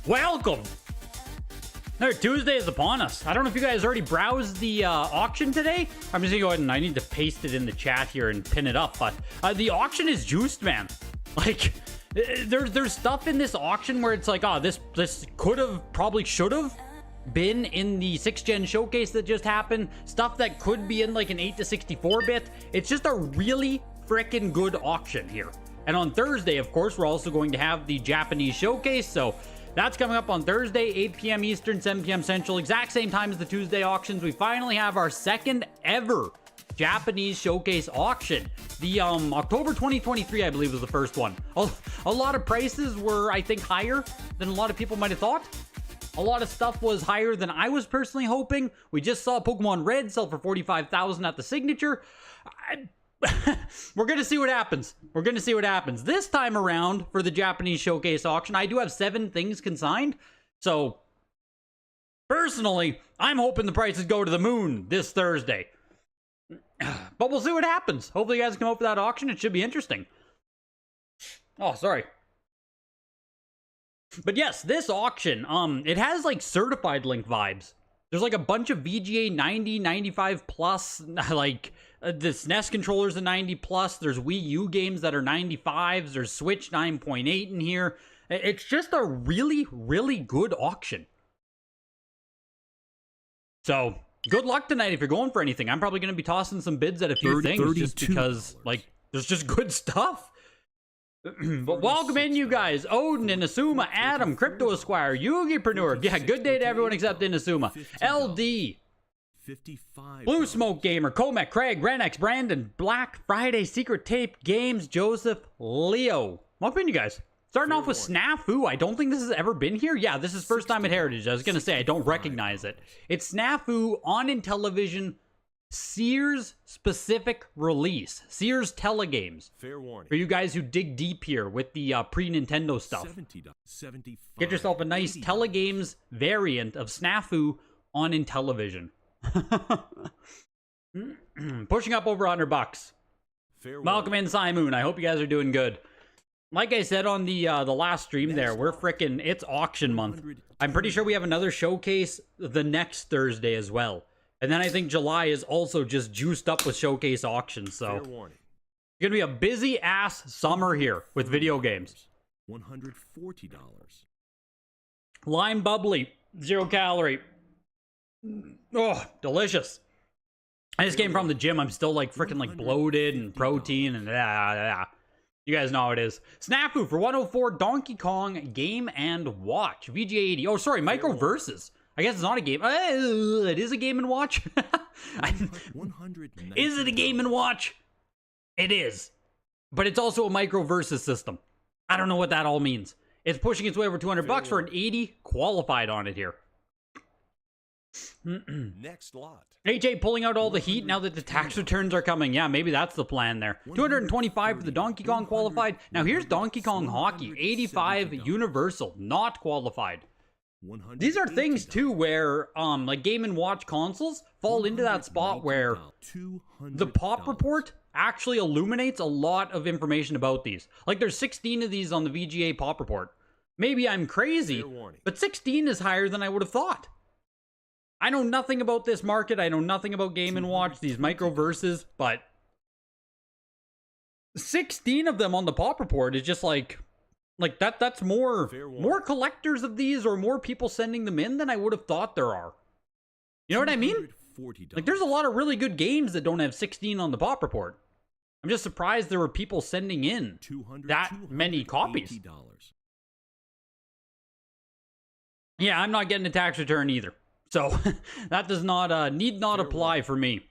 Welcome! Another Tuesday is upon us. I don't know if you guys already browsed the auction today. I'm just gonna go ahead and I need to paste it in the chat here and pin it up. But the auction is juiced, man. Like, there's stuff in this auction where it's like, oh, this could have, probably should have been in the 6th gen showcase that just happened. Stuff that could be in like an 8 to 64-bit. It's just a really freaking good auction here. And on Thursday, of course, we're also going to have the Japanese showcase. So that's coming up on Thursday, 8 p.m. Eastern, 7 p.m. Central, exact same time as the Tuesday auctions. We finally have our second ever Japanese showcase auction. The October 2023, I believe, was the first one. A lot of prices were, I think, higher than a lot of people might have thought. A lot of stuff was higher than I was personally hoping. We just saw Pokemon Red sell for $45,000 at the signature. We're going to see what happens. We're going to see what happens. This time around for the Japanese showcase auction, I do have 7 things consigned. So, personally, I'm hoping the prices go to the moon this Thursday. But we'll see what happens. Hopefully you guys come up with that auction. It should be interesting. Oh, sorry. But yes, this auction, it has like certified Link vibes. There's like a bunch of VGA 90, 95 plus, like the SNES controllers are 90 plus. There's Wii U games that are 95s. There's Switch 9.8 in here. It's just a really, really good auction. So good luck tonight if you're going for anything. I'm probably going to be tossing some bids at a few things just because, like, there's just good stuff. But welcome in, you guys. Odin, Inazuma, Adam, Crypto Esquire, Yugipreneur. Yeah, good day to everyone except Inazuma. LD, 55. Blue Smoke Gamer, Comet, Craig, Renex, Brandon, Black Friday, Secret Tape, Games, Joseph, Leo. Welcome in, you guys. Starting off with Snafu. I don't think this has ever been here. Yeah, this is first time at Heritage. I was going to say, I don't recognize it. It's Snafu on Intellivision Sears specific release. Sears Telegames. Fair warning. For you guys who dig deep here with the pre-Nintendo stuff. Get yourself a nice Telegames variant of Snafu on Intellivision. Pushing up over $100. Welcome in, Simoon. I hope you guys are doing good. Like I said on the last stream there, we're frickin', it's auction month. I'm pretty sure we have another showcase the next Thursday as well. And then I think July is also just juiced up with showcase auctions. So it's going to be a busy ass summer here with video games. $140. Lime bubbly, 0 calorie. Oh, delicious. I just came from the gym. I'm still like freaking like bloated and protein and You guys know how it is. Snafu for 104, Donkey Kong Game and Watch. VGA 80. Oh, sorry, Micro Versus. I guess it's not a game. It is a Game and Watch. Is it a Game and Watch? It is. But it's also a Micro Versus system. I don't know what that all means. It's pushing its way over $200 for an 80 qualified on it here. Next lot. AJ pulling out all the heat now that the tax returns are coming. Yeah, maybe that's the plan there. 225 for the Donkey Kong qualified. Now here's Donkey Kong Hockey. 85 Universal, not qualified. These are things too where like Game & Watch consoles fall into that spot where the pop report actually illuminates a lot of information about these. Like there's 16 of these on the VGA pop report. Maybe I'm crazy, but 16 is higher than I would have thought. I know nothing about this market. I know nothing about Game & Watch, these Micro Versus, but 16 of them on the pop report is just like that's more collectors of these or more people sending them in than I would have thought there are. You know what I mean? Like there's a lot of really good games that don't have 16 on the pop report. I'm just surprised there were people sending in that many copies. Yeah, I'm not getting a tax return either. So that does not need not apply for me.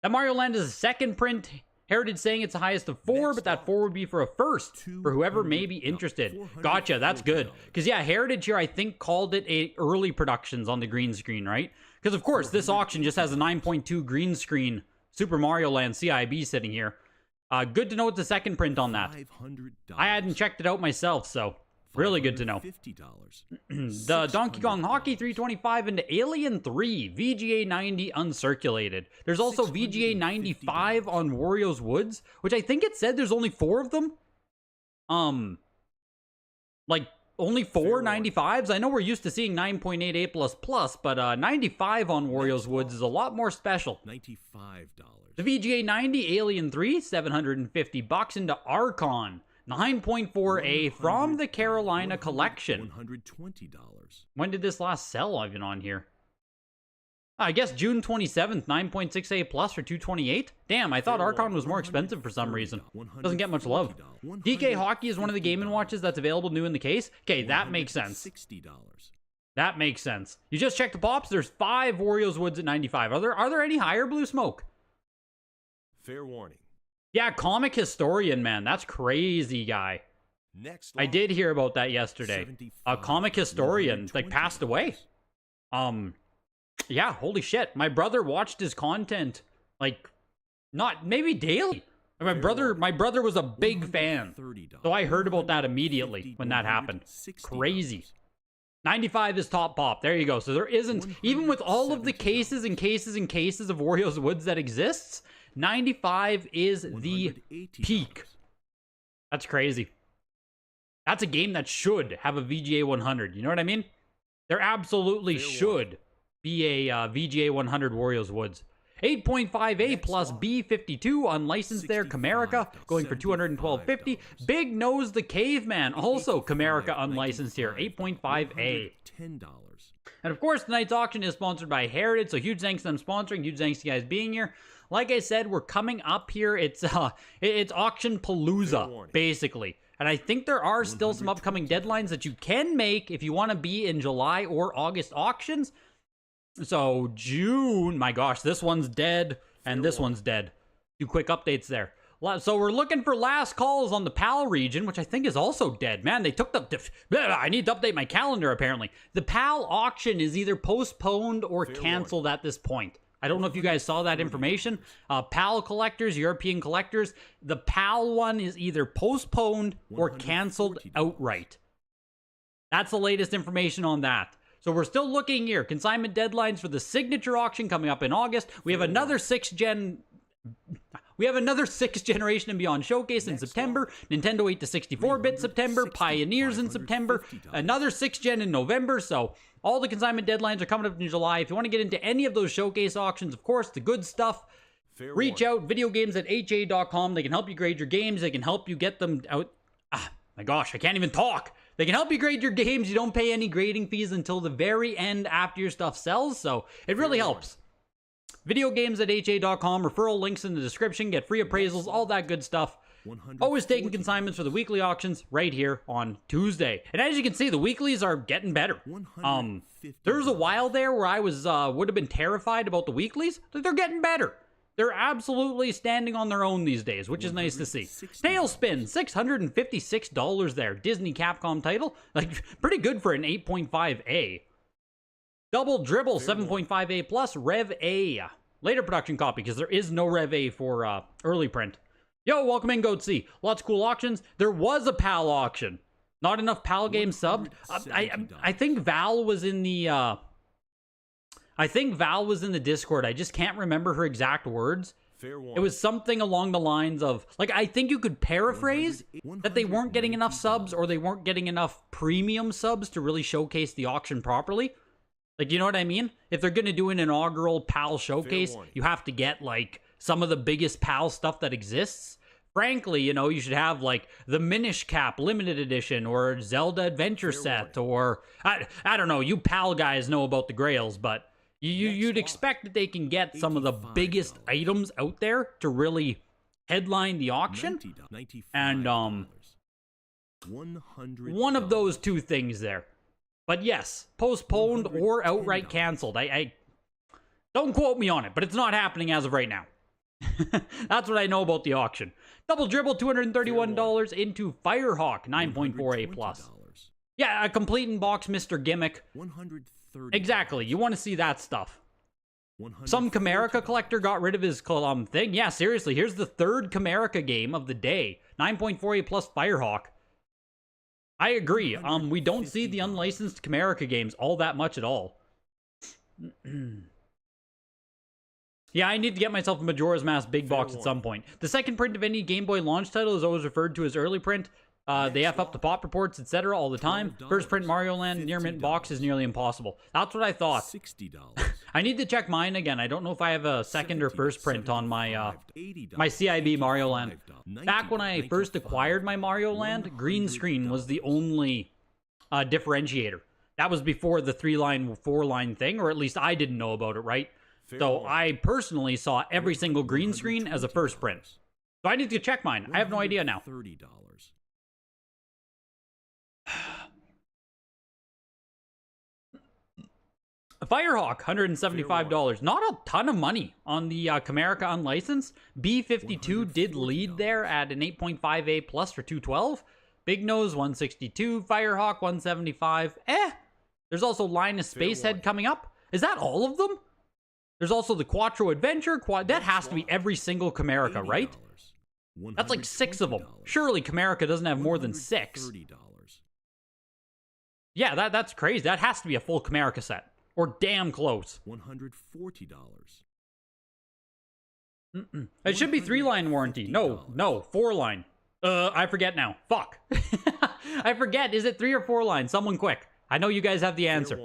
That Mario Land is a second print. Heritage saying it's the highest of 4, but that 4 would be for a first for whoever may be interested. Gotcha, that's good. Because yeah, Heritage here I think called it early productions on the green screen, right? Because of course this auction just has a 9.2 green screen Super Mario Land CIB sitting here. Good to know it's a second print on that. I hadn't checked it out myself, so really good to know. The Donkey Kong Hockey 325 into Alien 3 VGA 90 uncirculated. There's also VGA 95 on Wario's Woods, which I think it said there's only 4 of them. Like only 4 95s? I know we're used to seeing 9.88++, but 95 on Wario's Woods is a lot more special. $95. The VGA 90 Alien 3, $750 into Archon. 9.4A from the Carolina Collection. $120. When did this last sell even on here? I guess June 27th, 9.6A plus for $228. Damn, I thought Archon was more expensive for some reason. Doesn't get much love. DK Hockey is one of the Game & Watches that's available new in the case. Okay, that makes sense. $60. That makes sense. You just checked the pops. There's 5 Wario's Woods at 95. Are there any higher, Blue Smoke? Fair warning. Yeah, Comic Historian, man. That's crazy, guy. Next I did hear about that yesterday. A Comic Historian, like, passed away. Yeah, holy shit. My brother watched his content, like, not, maybe daily. My brother was a big fan. So I heard about that immediately when that happened. Crazy. 95 is top pop. There you go. So there isn't, even with all of the cases and cases and cases of Wario's Woods that exists, 95 is the peak. That's crazy. That's a game that should have a VGA 100. You know what I mean? There absolutely should be a VGA 100 Wario's Woods. 8.5A plus B52 unlicensed there. Comerica going for $212.50. Big Nose the Caveman, also Comerica unlicensed here. 8.5A. $10. And of course, tonight's auction is sponsored by Heritage, so huge thanks to them sponsoring. Huge thanks to you guys being here. Like I said, we're coming up here. It's Auction Palooza, basically. And I think there are still some upcoming deadlines that you can make if you want to be in July or August auctions. So June, my gosh, this one's dead and this one's dead. Two quick updates there. So we're looking for last calls on the PAL region, which I think is also dead. Man, they took the... I need to update my calendar, apparently. The PAL auction is either postponed or canceled at this point. I don't know if you guys saw that information. PAL collectors, European collectors, the PAL one is either postponed or canceled outright. That's the latest information on that. So we're still looking here. Consignment deadlines for the signature auction coming up in August. We have another 6th generation and beyond showcase in September. Nintendo 8 to 64-bit September. Pioneers in September. Another 6th gen in November. So all the consignment deadlines are coming up in July. If you want to get into any of those showcase auctions, of course, the good stuff, reach out. Videogames@ha.com. They can help you grade your games. They can help you get them out. My gosh, I can't even talk. They can help you grade your games. You don't pay any grading fees until the very end after your stuff sells, so it really helps. Videogames@ha.com, referral links in the description, get free appraisals, all that good stuff. Always taking consignments for the weekly auctions right here on Tuesday. And as you can see, the weeklies are getting better. There was a while there where I was would have been terrified about the weeklies. They're getting better. They're absolutely standing on their own these days, which is nice to see. Tailspin, $656 there. Disney Capcom title. Like, pretty good for an 8.5A. Double Dribble, 7.5A plus. Rev A. Later production copy, because there is no Rev A for early print. Yo, welcome in, Goatsy. Lots of cool auctions. There was a PAL auction. Not enough PAL games subbed. I think Val was in the... I think Val was in the Discord. I just can't remember her exact words. It was something along the lines of, like, I think you could paraphrase that they weren't getting enough subs or they weren't getting enough premium subs to really showcase the auction properly. Like, you know what I mean? If they're going to do an inaugural PAL showcase, you have to get, like, some of the biggest PAL stuff that exists. Frankly, you know, you should have, like, the Minish Cap Limited Edition or Zelda Adventure Set or, I don't know, you PAL guys know about the Grails, but... You'd expect that they can get some of the biggest items out there to really headline the auction. And, one of those two things there. But yes, postponed or outright canceled. I don't quote me on it, but it's not happening as of right now. That's what I know about the auction. Double Dribble, $231 into Firehawk, 9.4A plus. Yeah, a complete in-box Mr. Gimmick. Exactly, you want to see that stuff. Some Comerica collector got rid of his thing. Yeah, seriously, here's the 3rd Comerica game of the day. 9.4A plus Firehawk. I agree. We don't see the unlicensed Comerica games all that much at all. Yeah, I need to get myself a Majora's Mask big box at some point. The second print of any Game Boy launch title is always referred to as early print. They F up the pop reports, etc. all the time. First print Mario Land near mint box is nearly impossible. That's what I thought. $60. I need to check mine again. I don't know if I have a second or first print on my my CIB Mario Land. Back when I first acquired my Mario Land, green screen was the only differentiator. That was before the 3-line, 4-line thing, or at least I didn't know about it, right? So I personally saw every single green screen as a first print. So I need to check mine. I have no idea now. $30. Firehawk, $175. Not a ton of money on the Comerica unlicensed. B52 did lead there at an 8.5A plus for $212. Big Nose, $162. Firehawk, $175. There's also Linus Spacehead coming up. Is that all of them? There's also the Quattro Adventure. That has to be every single Comerica, right? That's like 6 of them. Surely Comerica doesn't have more than 6. Yeah, that's crazy. That has to be a full Comerica set. Or damn close. $140. It should be 3-line warranty. No, 4-line. I forget now. Fuck. I forget. Is it 3 or 4 line? Someone quick. I know you guys have the answer.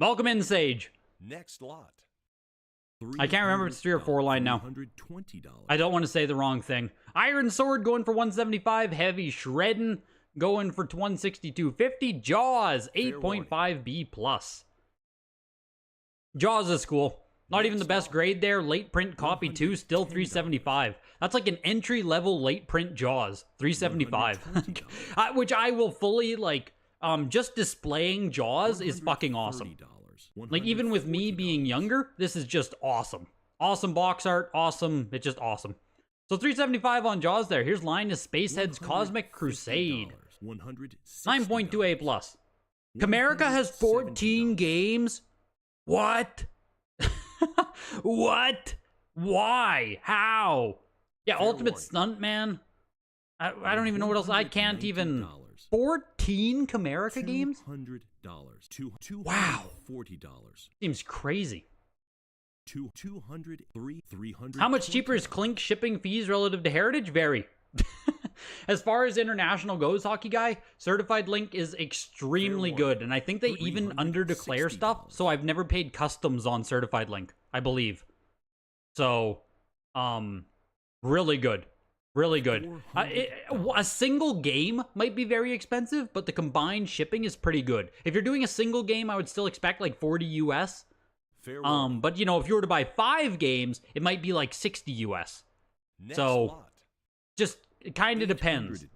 Welcome in, Sage. Next lot. I can't remember if it's 3 or 4 line now. I don't want to say the wrong thing. Iron Sword going for $175. Heavy Shreddin' going for $162.50. Jaws, 8.5B plus. Jaws is cool. Not even the best grade there. Late print copy too, still $375. That's like an entry level late print Jaws, $375. Which I will fully like. Just displaying Jaws is fucking awesome. Like even with me being younger, this is just awesome. Awesome box art, awesome. It's just awesome. So $375 on Jaws there. Here's Linus Spacehead's Cosmic Crusade. 9.2A plus. Comerica has 14 games? What? What? Why? How? Yeah, Ultimate Stuntman. I don't even know what else. I can't even. 14 Comerica games? $200. Wow. $40. Seems crazy. $300. How much cheaper is Clink shipping fees relative to Heritage? Very. As far as international goes, Hockey Guy, Certified Link is extremely good, and I think they even underdeclare stuff, so I've never paid customs on Certified Link, I believe. So, really good. Really good. A single game might be very expensive, but the combined shipping is pretty good. If you're doing a single game, I would still expect like 40 US. But you know, if you were to buy 5 games, it might be like 60 US. So, just it kind of depends.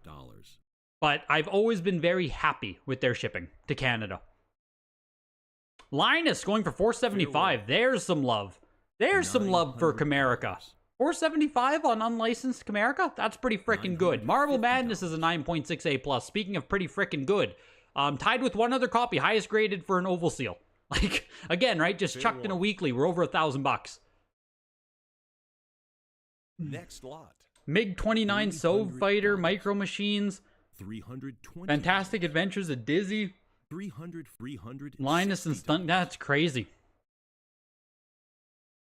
But I've always been very happy with their shipping to Canada. Linus going for $475. There's some love. There's some love for Comerica. $475 on unlicensed Comerica? That's pretty freaking good. Marble Madness is a 9.6A plus. Speaking of pretty freaking good, tied with one other copy, highest graded for an oval seal. Like, again, right? Just chucked in a weekly. We're over $1,000. Next lot. MiG-29 Sov Fighter, Micro Machines, Fantastic Adventures of Dizzy, 300. Linus and Stunt. That's crazy.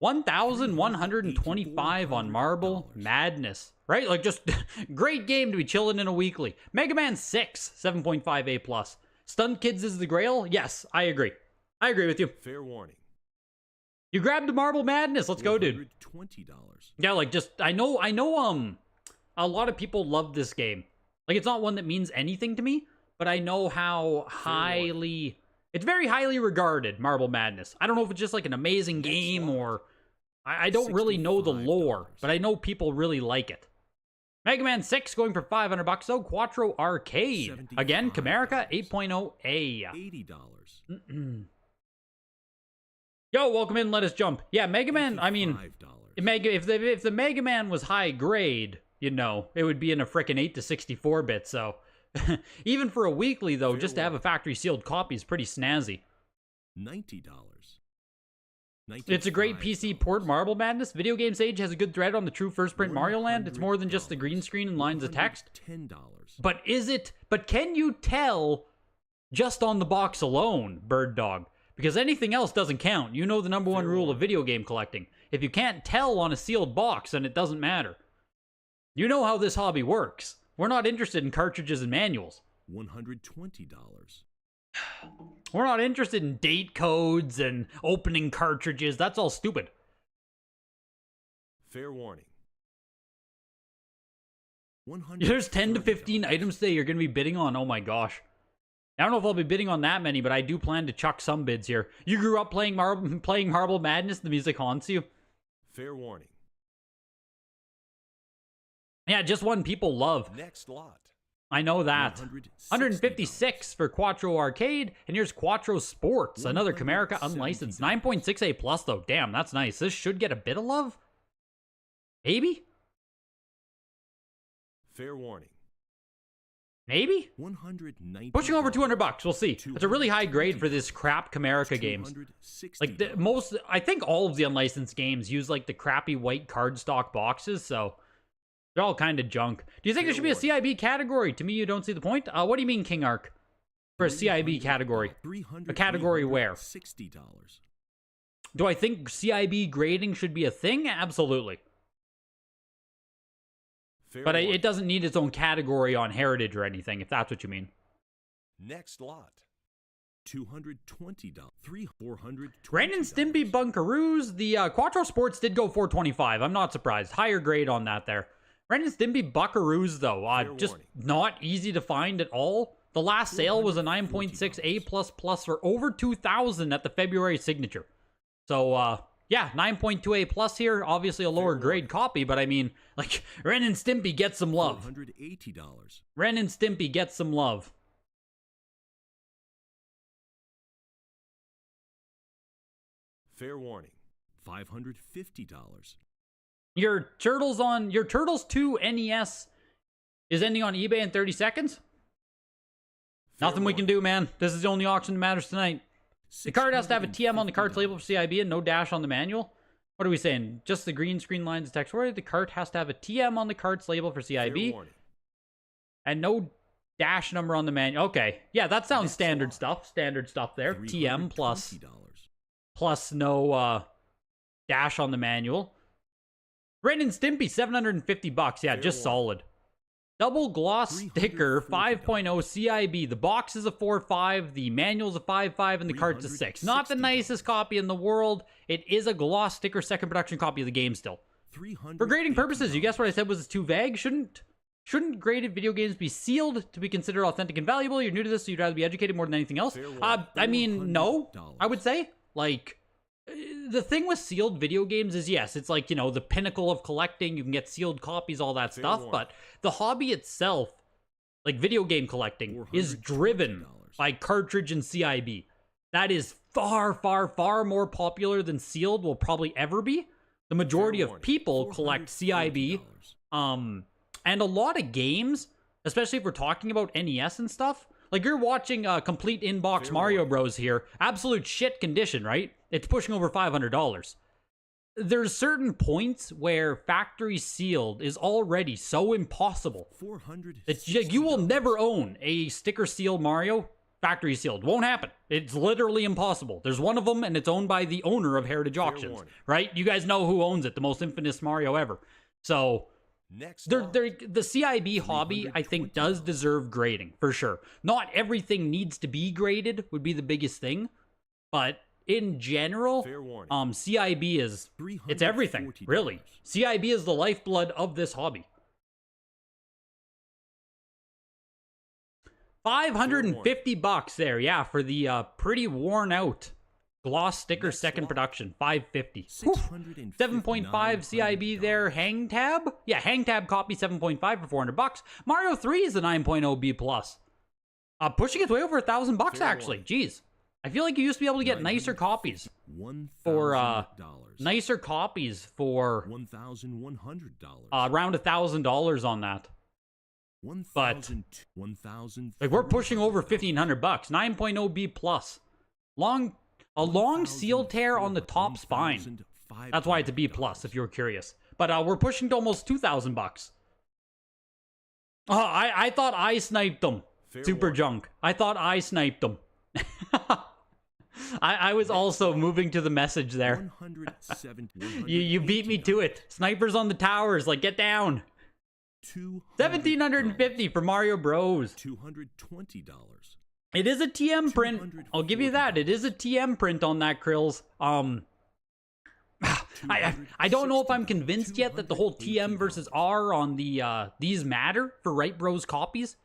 1,125 on Marble Madness. Right? Like, just great game to be chilling in a weekly. Mega Man 6, 7.5A plus. Stunt Kids is the grail? Yes, I agree. I agree with you. Fair warning. You grabbed the Marble Madness. Let's go, dude. $20. Yeah, like, just, I know, a lot of people love this game. Like, it's not one that means anything to me, but I know how highly... It's very highly regarded, Marble Madness. I don't know if it's just like an amazing game or... I don't really know the lore, but I know people really like it. Mega Man 6 going for $500 though. Quattro Arcade. Again, Comerica 8.0A. $80. Yo, welcome in, let us jump. Yeah, Mega Man, I mean... If the Mega Man was high grade, you know, it would be in a frickin' 8 to 64-bit, so... Even for a weekly, though, just to have a factory-sealed copy is pretty snazzy. $90. It's a great PC port, Marble Madness. Video Game Sage has a good thread on the true first-print Mario Land. It's more than just the green screen and lines of text. $10. But is it... But can you tell just on the box alone, Bird Dog? Because anything else doesn't count. You know the number one rule of video game collecting. If you can't tell on a sealed box, then it doesn't matter. You know how this hobby works. We're not interested in cartridges and manuals. $120. We're not interested in date codes and opening cartridges. That's all stupid. Fair warning. There's 10 to 15 items today you're going to be bidding on. Oh my gosh. I don't know if I'll be bidding on that many, but I do plan to chuck some bids here. You grew up playing Marble Madness, the music haunts you. Fair warning. Yeah, just one people love. Next lot. I know that. 156 for Quattro Arcade, and here's Quattro Sports, another Comerica unlicensed. 9.6A plus though. Damn, that's nice. This should get a bit of love. Maybe? Fair warning. Maybe? 190. Pushing over 200 bucks. We'll see. It's a really high grade for this crap Comerica games. Like I think all of the unlicensed games use like the crappy white cardstock boxes, so they're all kind of junk. Do you think there should be a CIB category? To me, you don't see the point. What do you mean, King Arc? For a CIB category? A category where? $60. Do I think CIB grading should be a thing? Absolutely. But it doesn't need its own category on Heritage or anything, if that's what you mean. Next lot. $220. $420. Ren and Stimpy Bunkaroos. The Quattro Sports did go $425. I'm not surprised. Higher grade on that there. Ren and Stimpy Buckaroos, though, just not easy to find at all. The last sale was a 9.6A++ for over $2,000 at the February signature. So, yeah, 9.2A plus here. Obviously a lower grade copy, but I mean, like, Ren and Stimpy get some love. $480. Ren and Stimpy get some love. Fair warning. $550. Your Turtles 2 NES is ending on eBay in 30 seconds? Nothing we can do, man. This is the only auction that matters tonight. The card has to have a TM on the cart's label for CIB and no dash on the manual. What are we saying? Just the green screen lines of text. Where the cart has to have a TM on the cart's label for CIB and no dash number on the manual. Okay. Yeah, that sounds standard stuff. Standard stuff there. TM plus no dash on the manual. Ren and Stimpy, $750. Yeah, just solid. Double gloss sticker, 5.0 CIB. The box is a 4.5, the manual's a 5.5, and the cart's a 6. Not the nicest copy in the world. It is a gloss sticker, second production copy of the game still. For grading purposes, you guessed what I said was too vague. Shouldn't graded video games be sealed to be considered authentic and valuable? You're new to this, so you'd rather be educated more than anything else? I mean, no, I would say. Like, the thing with sealed video games is, yes, it's like, you know, the pinnacle of collecting. You can get sealed copies, all that stuff. But the hobby itself, like video game collecting, is driven by cartridge and CIB. That is far, far, far more popular than sealed will probably ever be. The majority of people collect CIB. And a lot of games, especially if we're talking about NES and stuff, like you're watching complete inbox Mario Bros here, absolute shit condition, right? It's pushing over $500. There's certain points where factory sealed is already so impossible that you will never own a sticker sealed Mario factory sealed. Won't happen. It's literally impossible. There's one of them, and it's owned by the owner of Heritage Auctions, right? You guys know who owns it, the most infamous Mario ever. So the CIB hobby, I think, does deserve grading, for sure. Not everything needs to be graded, would be the biggest thing. But in general, CIB is, it's everything, really. CIB is the lifeblood of this hobby. $550 there, yeah, for the pretty worn out gloss sticker second production. $550. 7.5 CIB there. Hang tab? Yeah, hang tab copy 7.5 for $400. Mario 3 is the 9.0 B+. Pushing its way over $1,000 actually. Jeez. I feel like you used to be able to get nicer copies for $1,100. Around $1,000 on that. But like we're pushing over $1,500. 9.0 B+. A long seal tear on the top spine. That's why it's a B+, if you were curious. But we're pushing to almost $2,000. Oh, I thought I sniped them. Super junk. I thought I sniped them. I was also moving to the message there. You beat me to it. Snipers on the towers, like, get down. $1,750 for Mario Bros. $220. It is a TM print. I'll give you that. It is a TM print on that, Krills. I don't know if I'm convinced yet that the whole TM versus R on the these matter for Right Bros copies.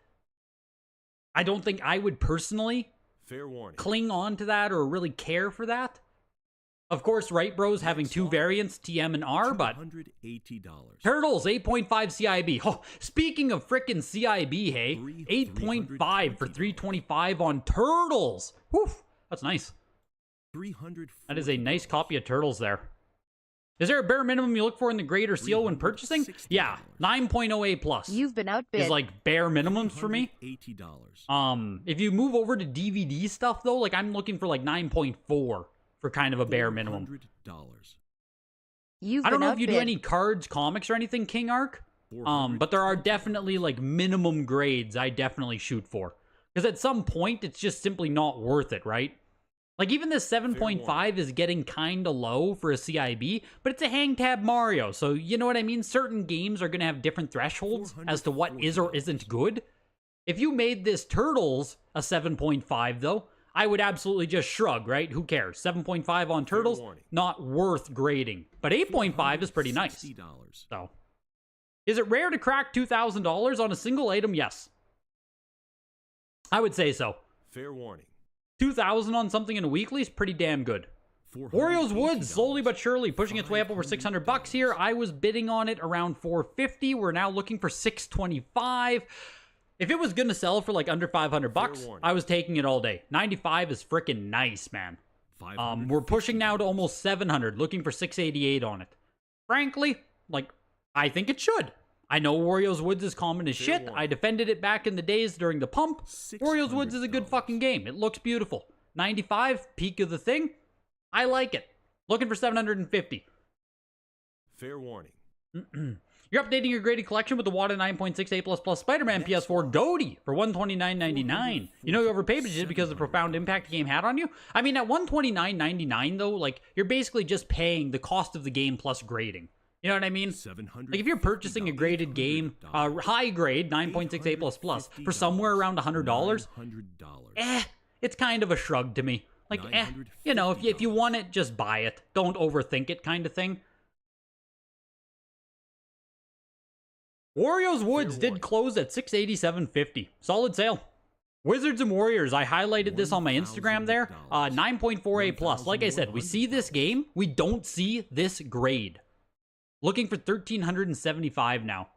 I don't think I would personally Fair warning. cling on to that or really care for that. Of course, Right Bros having two variants, TM and R, but $280. Turtles 8.5 CIB. Oh, speaking of frickin' CIB, hey, 8.5 for 325 on Turtles. Whew, that's nice. That is a nice copy of Turtles there. Is there a bare minimum you look for in the grade or seal when purchasing? Yeah, 9.0 A plus. You've been outbid. Is like bare minimums for me. If you move over to DVD stuff though, like I'm looking for like 9.4 for kind of a bare minimum. You've I don't been know if you do outbid. any cards, comics, or anything, King Arc. But there are definitely like minimum grades I definitely shoot for. Because at some point, it's just simply not worth it, right? Like even this 7.5 is getting kind of low for a CIB, but it's a hang tab Mario. So you know what I mean? Certain games are going to have different thresholds as to what is or isn't good. If you made this Turtles a 7.5 though, I would absolutely just shrug, right? Who cares? 7.5 on Turtles, not worth grading. But 8.5 is pretty nice. So, is it rare to crack $2,000 on a single item? Yes. I would say so. Fair warning. 2,000 on something in a weekly is pretty damn good. Wario's Woods, slowly but surely pushing its way up over $600 here. I was bidding on it around $450. We're now looking for $625. If it was gonna sell for like under $500, I was taking it all day. 95 is freaking nice, man. We're pushing now to almost 700, looking for 688 on it. Frankly, like, I think it should. I know Wario's Woods is common as shit. I defended it back in the days during the pump. Wario's Woods is a good fucking game. It looks beautiful. 95, peak of the thing. I like it. Looking for 750. Fair warning. You're updating your graded collection with the WADA 9.6 A++ Spider-Man PS4 Goaty for $129.99. You know you overpaid just because of the profound impact the game had on you? I mean, at $129.99 though, like, you're basically just paying the cost of the game plus grading. You know what I mean? Like, if you're purchasing a graded game, high grade, 9.6 A++, for somewhere around $100, it's kind of a shrug to me. Like, you know, if you want it, just buy it. Don't overthink it kind of thing. Wario's Woods did close at $687.50. Solid sale. Wizards and Warriors, I highlighted this on my Instagram there. 9.4 A+. Like I said, we see this game, we don't see this grade. Looking for $1,375 now.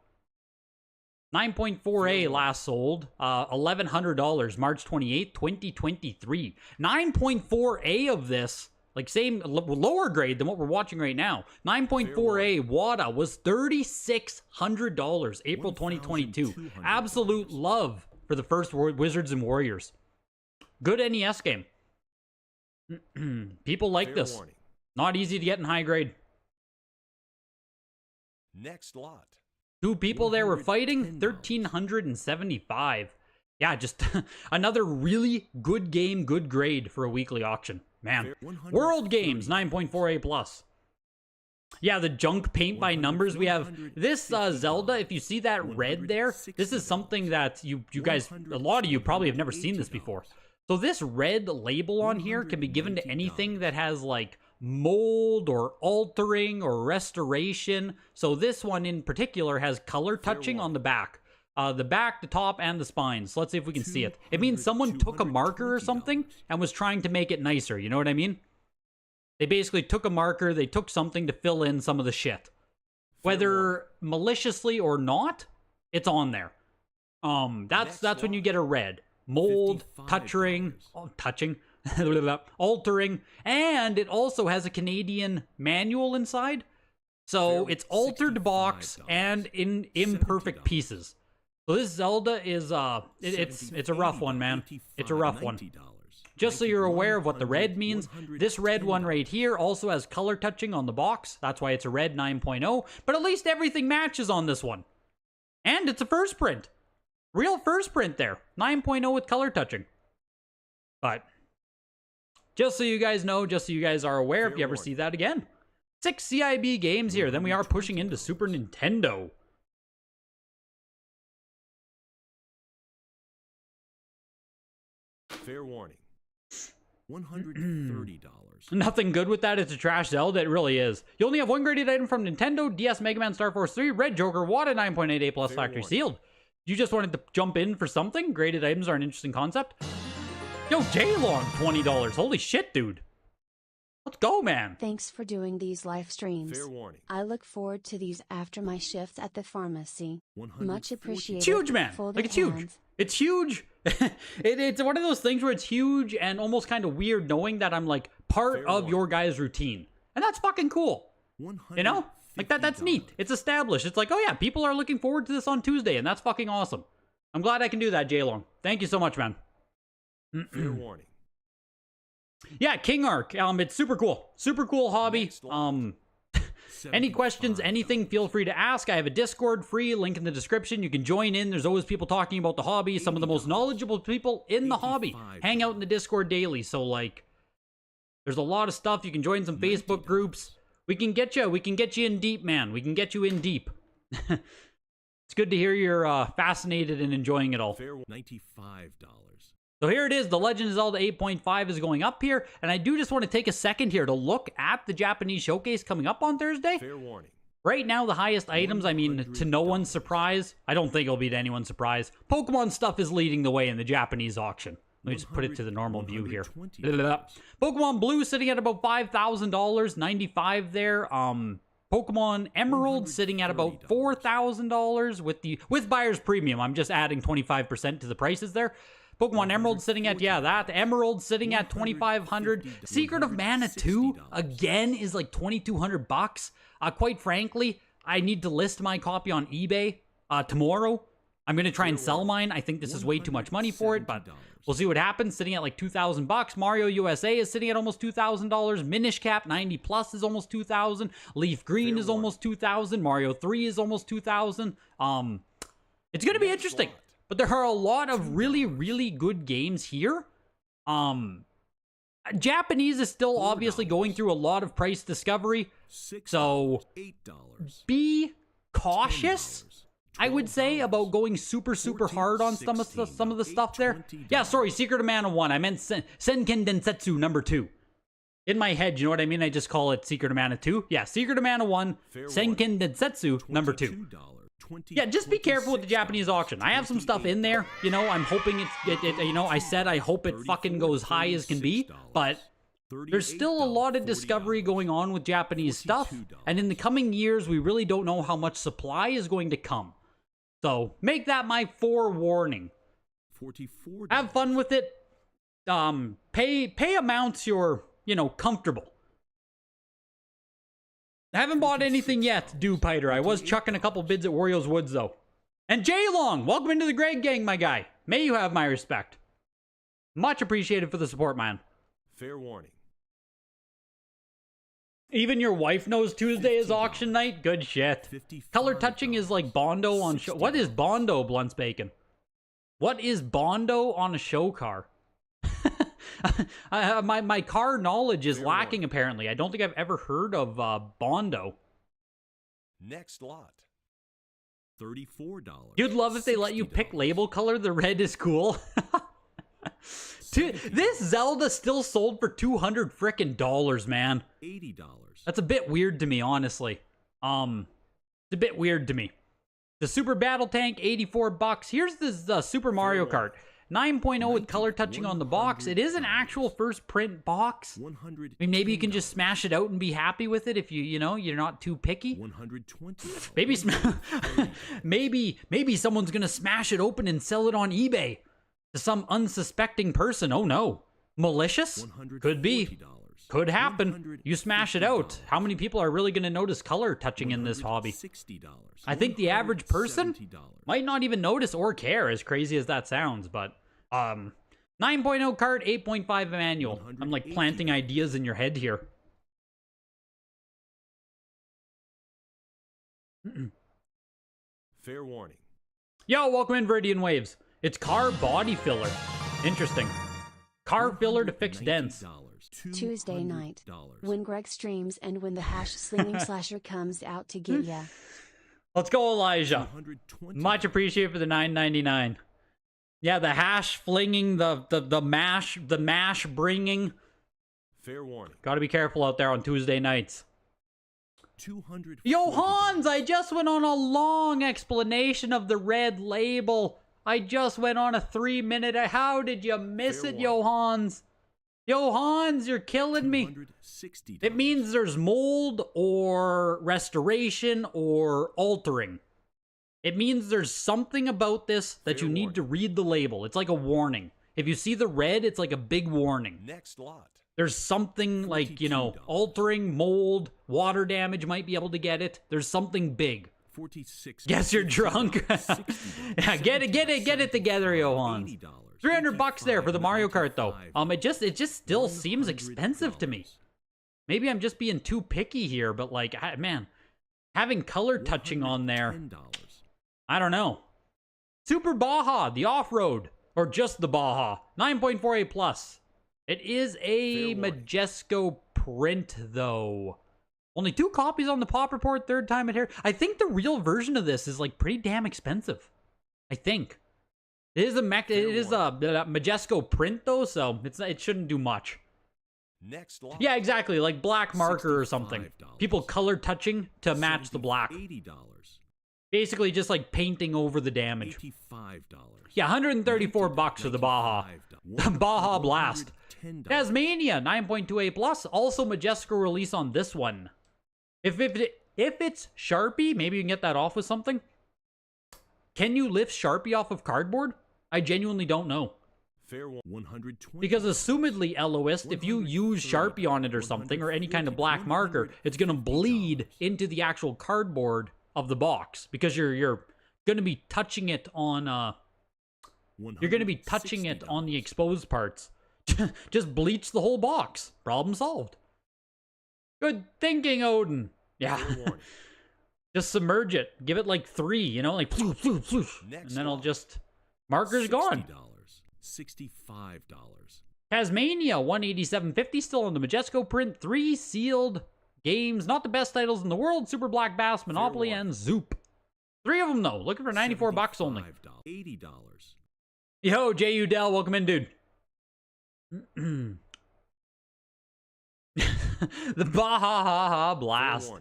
9.4A last sold. $1,100, March 28th, 2023. 9.4A of this, like same, lower grade than what we're watching right now. 9.4A WADA was $3,600, April 2022. Absolute love for the first Wizards and Warriors. Good NES game. People like this. Not easy to get in high grade. Next lot. Two people there were fighting, 1,375. Yeah, just another really good game, good grade for a weekly auction. Man. World Games, 9.4 A+. Yeah, the junk paint by numbers. We have this Zelda. If you see that red there, this is something that you guys, a lot of you probably have never seen this before. So this red label on here can be given to anything that has like mold or altering or restoration. So this one in particular has color touching on the back. The back, the top, and the spines. So let's see if we can see it. It means someone took a marker or something and was trying to make it nicer. You know what I mean? They basically took a marker, they took something to fill in some of the shit. Whether maliciously or not, it's on there. That's when you get a red. Mold, touching, altering, and it also has a Canadian manual inside. So it's altered box and in imperfect pieces. So this Zelda is it's a rough one, man. It's a rough one. Just so you're aware of what the red means, this red one right here also has color touching on the box. That's why it's a red 9.0. But at least everything matches on this one. And it's a first print. Real first print there. 9.0 with color touching. But just so you guys know, just so you guys are aware, if you ever see that again. 6 CIB games here. Then we are pushing into Super Nintendo. Fair warning. $130. Nothing good with that. It's a trash Zelda. It really is. You only have one graded item from Nintendo, DS, Mega Man, Star Force 3, Red Joker, Wada 9.88 plus Fair factory warning. sealed. You just wanted to jump in for something? Graded items are an interesting concept. Yo, J-Long, $20. Holy shit, dude. Let's go, man. Thanks for doing these live streams. Fair warning. I look forward to these after my shifts at the pharmacy. Much appreciated. It's huge, man. Folded Like, it's huge. hands. It's huge. It's one of those things where it's huge and almost kind of weird knowing that I'm like part Fair of warning. your guys' routine. And that's fucking cool. You know? Like that's neat. It's established. It's like, oh yeah, people are looking forward to this on Tuesday, and that's fucking awesome. I'm glad I can do that, J-Long. Thank you so much, man. Fair warning. Yeah, King Arc. It's super cool. Super cool hobby. Next lot. Any questions, anything, feel free to ask. I have a Discord free, link in the description. You can join in. There's always people talking about the hobby. Some of the most knowledgeable people in the hobby hang out in the Discord daily. So, like, there's a lot of stuff. You can join some Facebook groups. We can get you in deep, man. We can get you in deep. It's good to hear you're fascinated and enjoying it all. Fair $95. So here it is. The Legend of Zelda 8.5 is going up here. And I do just want to take a second here to look at the Japanese showcase coming up on Thursday. Fair warning. Right now, the highest items, I mean, to no one's surprise, I don't think it'll be to anyone's surprise, Pokemon stuff is leading the way in the Japanese auction. Let me just put it to the normal view here. Pokemon Blue sitting at about $5,000, 95 there. Pokemon Emerald sitting at about $4,000 with buyer's premium. I'm just adding 25% to the prices there. Pokemon Emerald sitting at, yeah, that. Emerald sitting at $2,500. Secret of Mana 2, again, is like $2,200. Quite frankly, I need to list my copy on eBay tomorrow. I'm going to try and sell mine. I think this is way too much money for it, but we'll see what happens. Sitting at like $2,000. Mario USA is sitting at almost $2,000. Minish Cap 90 Plus is almost $2,000. Leaf Green is almost $2,000. Mario 3 is almost $2,000. It's going to be interesting. But there are a lot of really, really good games here. Japanese is still obviously going through a lot of price discovery. So be cautious, I would say, about going super, super hard on some of the stuff there. Yeah, sorry, Secret of Mana 1. I meant Senken Densetsu number 2. In my head, you know what I mean? I just call it Secret of Mana 2. Yeah, Secret of Mana 1, Senken Densetsu number 2. Yeah, just be careful with the Japanese auction. I have some stuff in there, you know, I'm hoping you know, I said I hope it fucking goes high as can be, but there's still a lot of discovery going on with Japanese stuff, and in the coming years, we really don't know how much supply is going to come. So, make that my forewarning. Have fun with it. Pay amounts you're, you know, comfortable. I haven't bought anything yet, Dewpiter. I was chucking a couple bids at Wario's Woods, though. And J-Long, welcome into the Greg Gang, my guy. May you have my respect. Much appreciated for the support, man. Fair warning. Even your wife knows Tuesday is auction night? Good shit. Color touching is like Bondo on show. What is Bondo, Blunts Bacon? What is Bondo on a show car? My car knowledge is lacking, apparently. I don't think I've ever heard of Bondo. Next lot. $34. You'd love if they let you pick label color. The red is cool. Dude, this Zelda still sold for $200 frickin' dollars, man. $80. That's a bit weird to me, honestly. It's a bit weird to me. The Super Battle Tank, $84. Here's the Super Mario Kart. 9.0 with color touching on the box. It is an actual first print box. I mean, maybe you can just smash it out and be happy with it if you know, you're not too picky. Maybe someone's gonna smash it open and sell it on eBay to some unsuspecting person. Oh no. Malicious? Could be. Could happen. You smash it out. How many people are really gonna notice color touching in this hobby? I think the average person might not even notice or care, as crazy as that sounds, but 9.0 cart, 8.5 manual. I'm like planting ideas in your head here. Fair warning. Yo, welcome in, Viridian Waves. It's car body filler. Interesting. Car filler to fix dents. Tuesday night, when Greg streams and when the #slinging slasher comes out to get ya. Let's go, Elijah. Much appreciated for the $9.99. Yeah, the hash flinging, the mash bringing. Fair warning. Got to be careful out there on Tuesday nights. 200. Yo, Hans, I just went on a long explanation of the red label. I just went on a 3-minute. How did you miss Fair it, Yo, Hans? Yo, Hans, you're killing me. It means there's mold or restoration or altering. It means there's something about this that you need to read the label. It's like a warning. If you see the red, it's like a big warning. Next lot. There's something like, you know, altering, mold, water damage might be able to get it. There's something big. 46. Guess you're drunk. Yeah, get it together, Johan. $300 there for the Mario Kart though. It just still seems expensive to me. Maybe I'm just being too picky here, but like, man, having color touching on there, I don't know. Super Baja, the off-road, or just the Baja, 9.48 plus. It is a Majesco print though. Only 2 copies on the Pop Report, third time at here. I think the real version of this is like pretty damn expensive. I think. It is a Majesco print though, so it shouldn't do much. Next lot. Yeah, exactly, like black marker or something. People color touching to match the black. $80. Basically just like painting over the damage. $85. Yeah, $134 for the Baja. Baja Blast. Tasmania, 9.28 plus. Also Majesco release on this one. If it's Sharpie, maybe you can get that off with something. Can you lift Sharpie off of cardboard? I genuinely don't know. Fair 120. Because assumedly, Eloist, if you use Sharpie on it or something, or any kind of black marker, it's going to bleed into the actual cardboard of the box. Because you're going to be touching it on the exposed parts. Just bleach the whole box. Problem solved. Good thinking, Odin. Yeah. Just submerge it. Give it like 3, you know, like floof, floof, floof. And then it'll just... Marker's gone. $65. Tasmania, 187.50, still on the Majesco print. 3 sealed games. Not the best titles in the world. Super Black Bass, Monopoly, and Zoop. 3 of them, though. Looking for $94 only. $80. Yo, J.U. Dell, welcome in, dude. The Baja Blast.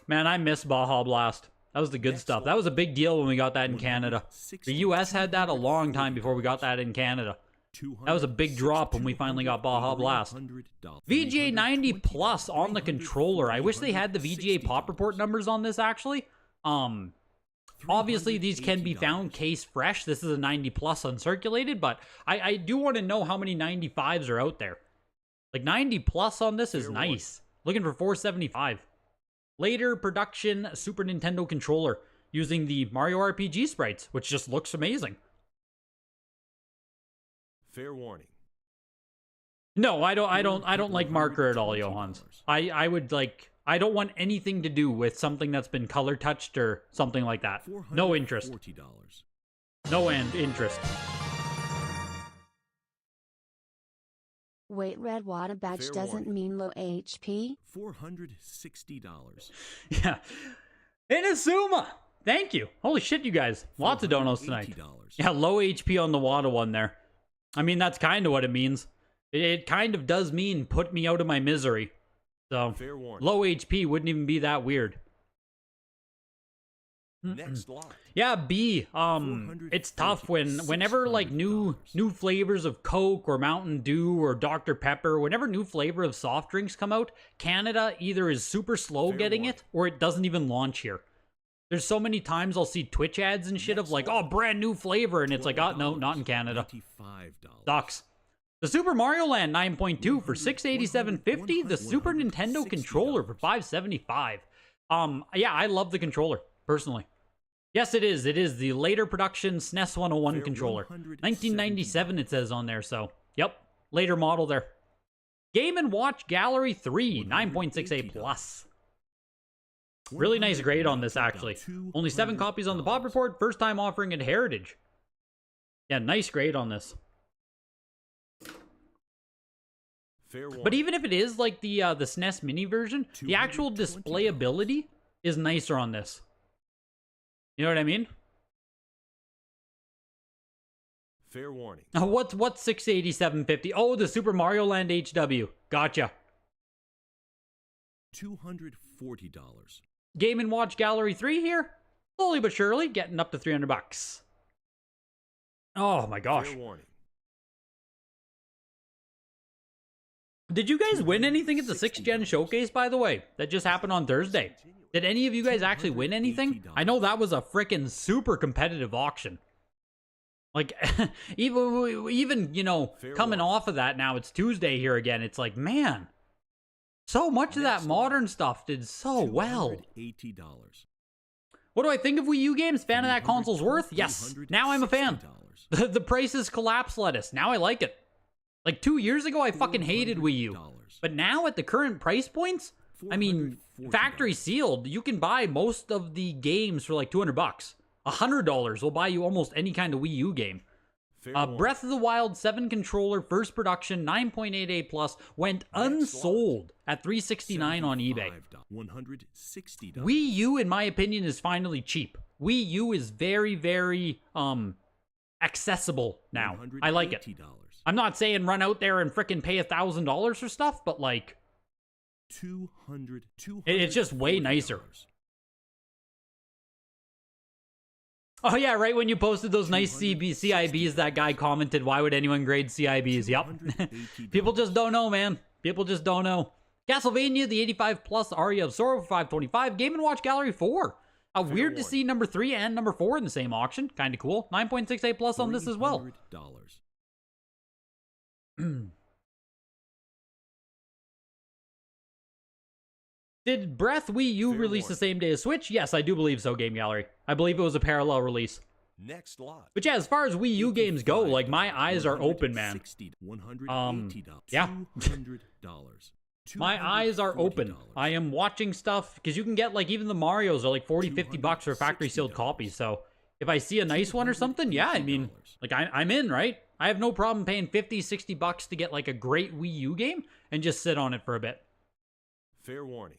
Man, I miss Baja Blast. That was the good stuff. That was a big deal when we got that in Canada. The US had that a long time before we got that in Canada. That was a big drop when we finally got Baja Blast. VGA 90 plus on the controller. I wish they had the VGA Pop Report numbers on this, actually. Obviously, these can be found case fresh. This is a 90 plus uncirculated, but I do want to know how many 95s are out there. Like 90 plus on this is nice. Looking for $475. Later production Super Nintendo controller using the Mario RPG sprites, which just looks amazing. Fair warning. No, I don't like marker at all, Johans. I would like, I don't want anything to do with something that's been color touched or something like that. No interest. No interest. Wait, red water badge doesn't mean low HP? $460. Yeah. Inazuma! Thank you. Holy shit, you guys. Lots of donos tonight. Yeah, low HP on the water one there. I mean, that's kind of what it means. It kind of does mean put me out of my misery. So, low HP wouldn't even be that weird. Next lot. Yeah, B. It's tough whenever like new flavors of Coke or Mountain Dew or Dr. Pepper, whenever new flavor of soft drinks come out, Canada either is super slow getting it or it doesn't even launch here. There's so many times I'll see Twitch ads and shit of like, oh, brand new flavor, and it's like, oh, no, not in Canada. Sucks. The Super Mario Land 9.2 for $687.50. The Super Nintendo controller for $575. Yeah, I love the controller. Personally. Yes, it is. It is the later production SNES 101 controller. 1997 it says on there, so. Yep. Later model there. Game & Watch Gallery 3, 9.68 plus. Really nice grade on this, actually. Only 7 copies on the Pop Report. First time offering at Heritage. Yeah, nice grade on this. But even if it is like the SNES mini version, the actual displayability is nicer on this. You know what I mean? Fair warning. What's 687.50? Oh, the Super Mario Land HW. Gotcha. $240. Game & Watch Gallery 3 here. Slowly but surely, getting up to $300. Oh my gosh. Fair warning. Did you guys win anything at the 6th Gen Showcase, by the way? That just happened on Thursday. Did any of you guys actually win anything? I know that was a freaking super competitive auction. Like, even you know, coming off of that now, it's Tuesday here again. It's like, man, so much of that modern stuff did so well. $280. What do I think of Wii U games? Fan of that console's worth? Yes. Now I'm a fan. The prices collapse lettuce. Now I like it. Like 2 years ago, I fucking hated Wii U. But now at the current price points, I mean, factory sealed, you can buy most of the games for like $200. $100 will buy you almost any kind of Wii U game. Breath of the Wild 7 controller, first production, 9.88 plus, went unsold at $369 on eBay. $160. Wii U, in my opinion, is finally cheap. Wii U is very, very accessible now. I like it. I'm not saying run out there and frickin' pay $1,000 for stuff, but like, it's just way nicer. Oh yeah, right when you posted those nice CIBs, that guy commented, why would anyone grade CIBs? Yep. People just don't know, man. People just don't know. Castlevania, the 85 plus Aria of Sorrow for $525. Game & Watch Gallery 4. Weird to see number 3 and number 4 in the same auction. Kind of cool. 9.68 plus on this as well. Did Breath Wii U release the same day as Switch? Yes, I do believe so, Game Gallery. I believe it was a parallel release. Next lot. But yeah, as far as Wii U games go, like, my eyes are open, man. Yeah. My eyes are open. I am watching stuff, because you can get, like, even the Marios are like 40, 50 bucks for factory sealed copies, so if I see a nice one or something, yeah, I mean, like, I'm in, right? I have no problem paying 50, 60 bucks to get, like, a great Wii U game and just sit on it for a bit. Fair warning.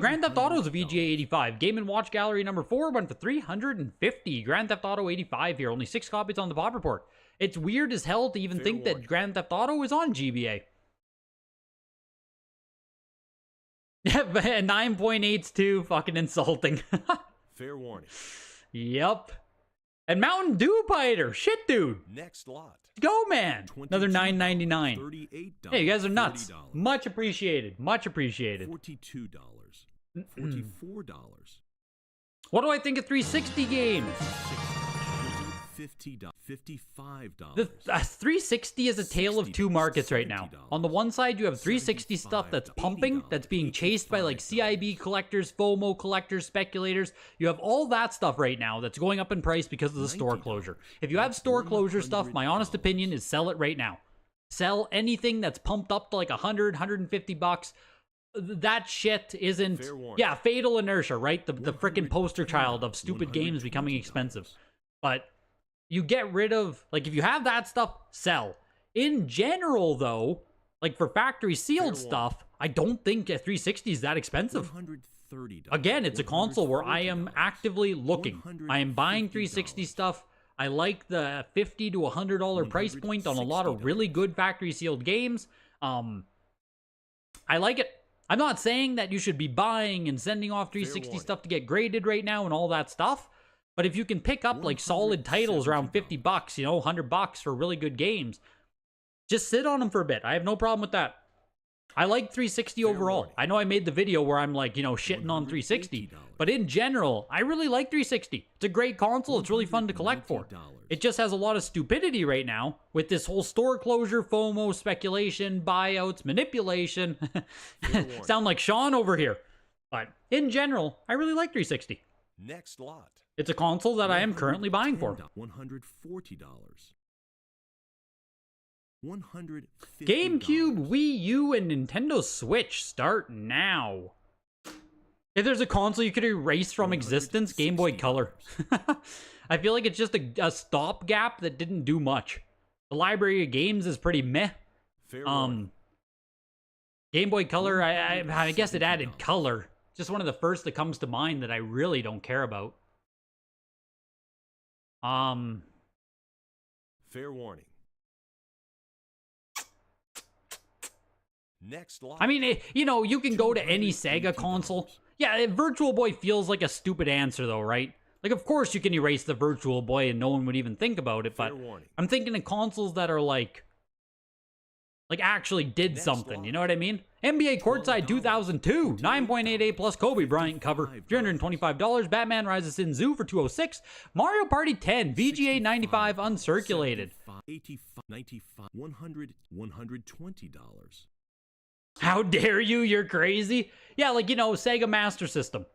Grand Theft Auto's VGA 85. Game & Watch Gallery number 4 went for $350. Grand Theft Auto 85 here. Only 6 copies on the Pop Report. It's weird as hell to even think that Grand Theft Auto is on GBA. Yeah, 9.8's too fucking insulting. Fair warning. Yep. And Mountain Dew Biter. Shit, dude. Next lot. Go, man. Another $9.99. Hey, you guys are nuts. $40. Much appreciated. Much appreciated. $42. $44. What do I think of 360 games? $50. $55. The 360 is a tale of two markets right now. On the one side, you have 360 stuff that's pumping, that's being chased by like CIB collectors, FOMO collectors, speculators. You have all that stuff right now that's going up in price because of the store closure. If you have store closure stuff, my honest opinion is sell it right now. Sell anything that's pumped up to like 100, 150 bucks. That shit isn't... Yeah, Fatal Inertia, right? The freaking poster child of stupid games becoming expensive. But you get rid of... Like, if you have that stuff, sell. In general, though, like for factory sealed stuff, I don't think a 360 is that expensive. Again, it's a console where I am actively looking. I am buying 360 stuff. I like the $50 to $100 price point on a lot of really good factory sealed games. I like it. I'm not saying that you should be buying and sending off 360 stuff to get graded right now and all that stuff. But if you can pick up like solid titles around 50 bucks, you know, 100 bucks for really good games, just sit on them for a bit. I have no problem with that. I like 360 overall. I know I made the video where I'm like, you know, shitting on 360. But in general, I really like 360. It's a great console. It's really fun to collect for. It just has a lot of stupidity right now with this whole store closure, FOMO, speculation, buyouts, manipulation. Sound like Sean over here. But in general, I really like 360. Next lot. It's a console that I am currently buying for. $140. $150. GameCube, Wii U, and Nintendo Switch start now. If there's a console you could erase from existence, Game Boy Color. I feel like it's just a stopgap that didn't do much. The library of games is pretty meh. Game Boy Color, I guess it added color. Just one of the first that comes to mind that I really don't care about. Fair warning. Next lot. I mean, you can go to any Sega console. Yeah, Virtual Boy feels like a stupid answer, though, right? Like, of course you can erase the Virtual Boy and no one would even think about it, but I'm thinking of consoles that are like actually did something, you know what I mean? NBA Courtside 2002, 9.88 plus Kobe Bryant cover, $325. Batman Rise of Sin Zoo for $206. Mario Party 10, VGA 95 uncirculated. 85, 95, 100, $120. How dare you? You're crazy. Yeah, like, Sega Master System.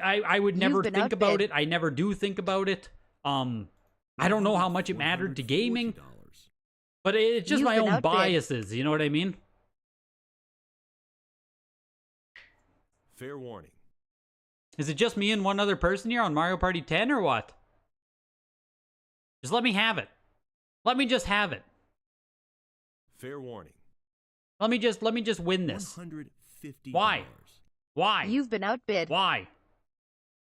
I would never think about it. I never do think about it. I don't know how much it mattered to gaming, but it's just my own biases. You know what I mean? Fair warning. Is it just me and one other person here on Mario Party 10 or what? Just let me have it. Let me just have it. Fair warning. Let me just win this. $150. Why? Why? You've been outbid. Why?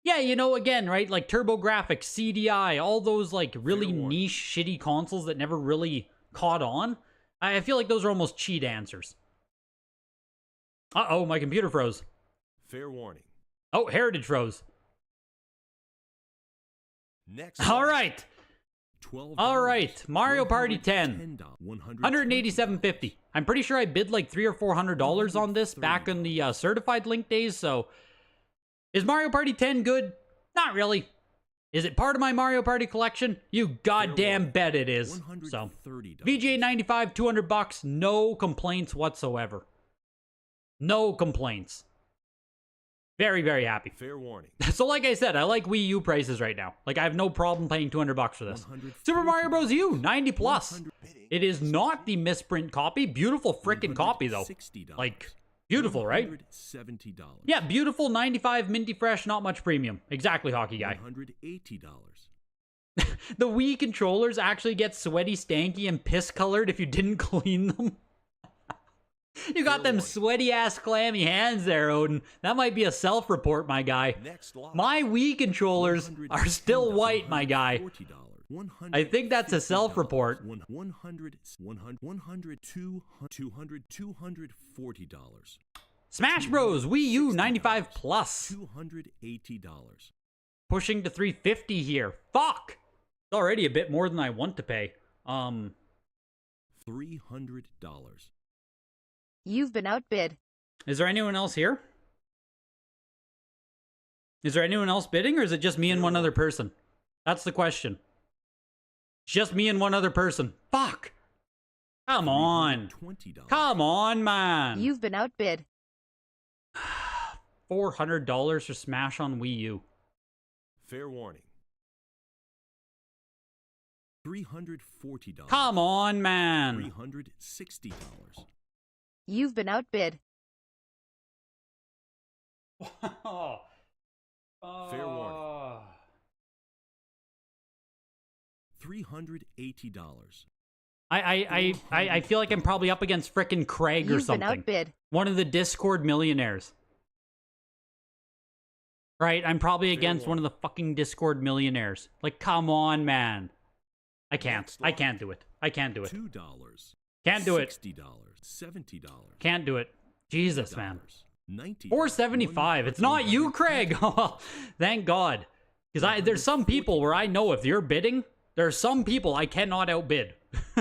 Yeah, again, right? Like TurboGrafx, CDI, all those like really niche, shitty consoles that never really caught on. I feel like those are almost cheat answers. Uh-oh, my computer froze. Fair warning. Oh, Heritage froze. Next. All right. $12. All right, Mario Party 10. $187.50. I'm pretty sure I bid like $300 or $400 on this back in the certified link days, so... Is Mario Party 10 good? Not really. Is it part of my Mario Party collection? You goddamn bet it is. So, VGA 95, $200, no complaints whatsoever. No complaints. Very, very happy. Fair warning. So like I said, I like Wii U prices right now. Like I have no problem paying $200 for this. Super Mario Bros. U, 90 plus. It is not the misprint copy. Beautiful frickin' copy though. Like, beautiful, right? $170. Yeah, beautiful, 95, minty fresh, not much premium. Exactly, hockey guy. $180. The Wii controllers actually get sweaty, stanky, and piss-colored if you didn't clean them. You got them sweaty-ass clammy hands there, Odin. That might be a self-report, my guy. My Wii controllers are still white, my guy. I think that's a self-report. $240. Smash Bros. Wii U 95 plus. $280. Pushing to $350 here. Fuck! It's already a bit more than I want to pay. $300. You've been outbid. Is there anyone else here? Is there anyone else bidding, or is it just me and one other person? That's the question. Just me and one other person. Fuck! Come on. Come on, man. You've been outbid. $400 for Smash on Wii U. Fair warning. $340. Come on, man. $360. You've been outbid. Fair warning. $380. I feel like I'm probably up against frickin' Craig or You've something. been outbid. One of the Discord millionaires. Right? I'm probably against one of the fucking Discord millionaires. Like, come on, man. I can't. I can't do it. I can't do it. $2. Can't do it. $60. $70. Can't do it. Jesus, man. $90. $475. It's not you, Craig. Thank God. Because there's some people where I know if you're bidding, there are some people I cannot outbid.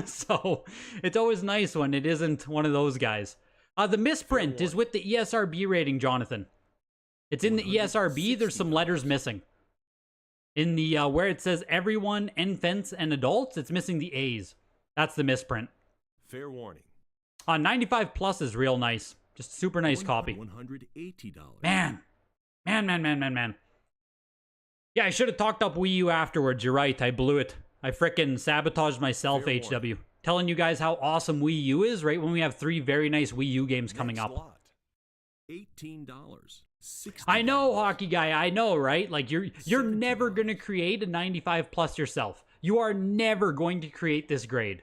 So it's always nice when it isn't one of those guys. The misprint is with the ESRB rating, Jonathan. It's in the ESRB. There's some letters missing. In the where it says everyone, infants, and adults, it's missing the A's. That's the misprint. Fair warning. 95 plus is real nice. Just super nice copy. $180. Man. Yeah, I should have talked up Wii U afterwards. You're right. I blew it. I frickin' sabotaged myself, Fair HW. warning. Telling you guys how awesome Wii U is right when we have 3 very nice Wii U games coming Next up. lot. $18. $60. I know, hockey guy. I know, right? Like you're never going to create a 95 plus yourself. You are never going to create this grade.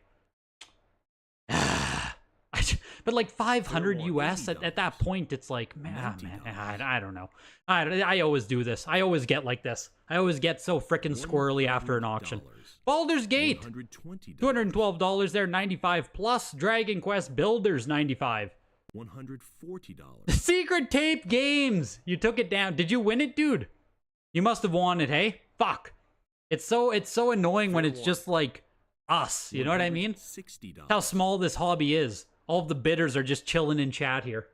But like 500 Fair US $80. at that point, it's like, man, $90. I don't know. I always do this. I always get like this. I always get so freaking squirrely after an auction. Baldur's Gate, $120. $212 there, 95 plus. Dragon Quest Builders, 95. $140. Secret Tape Games, you took it down. Did you win it, dude? You must have won it, hey? Fuck. It's so annoying when it's just like us. You know what I mean? $60. How small this hobby is. All of the bidders are just chilling in chat here.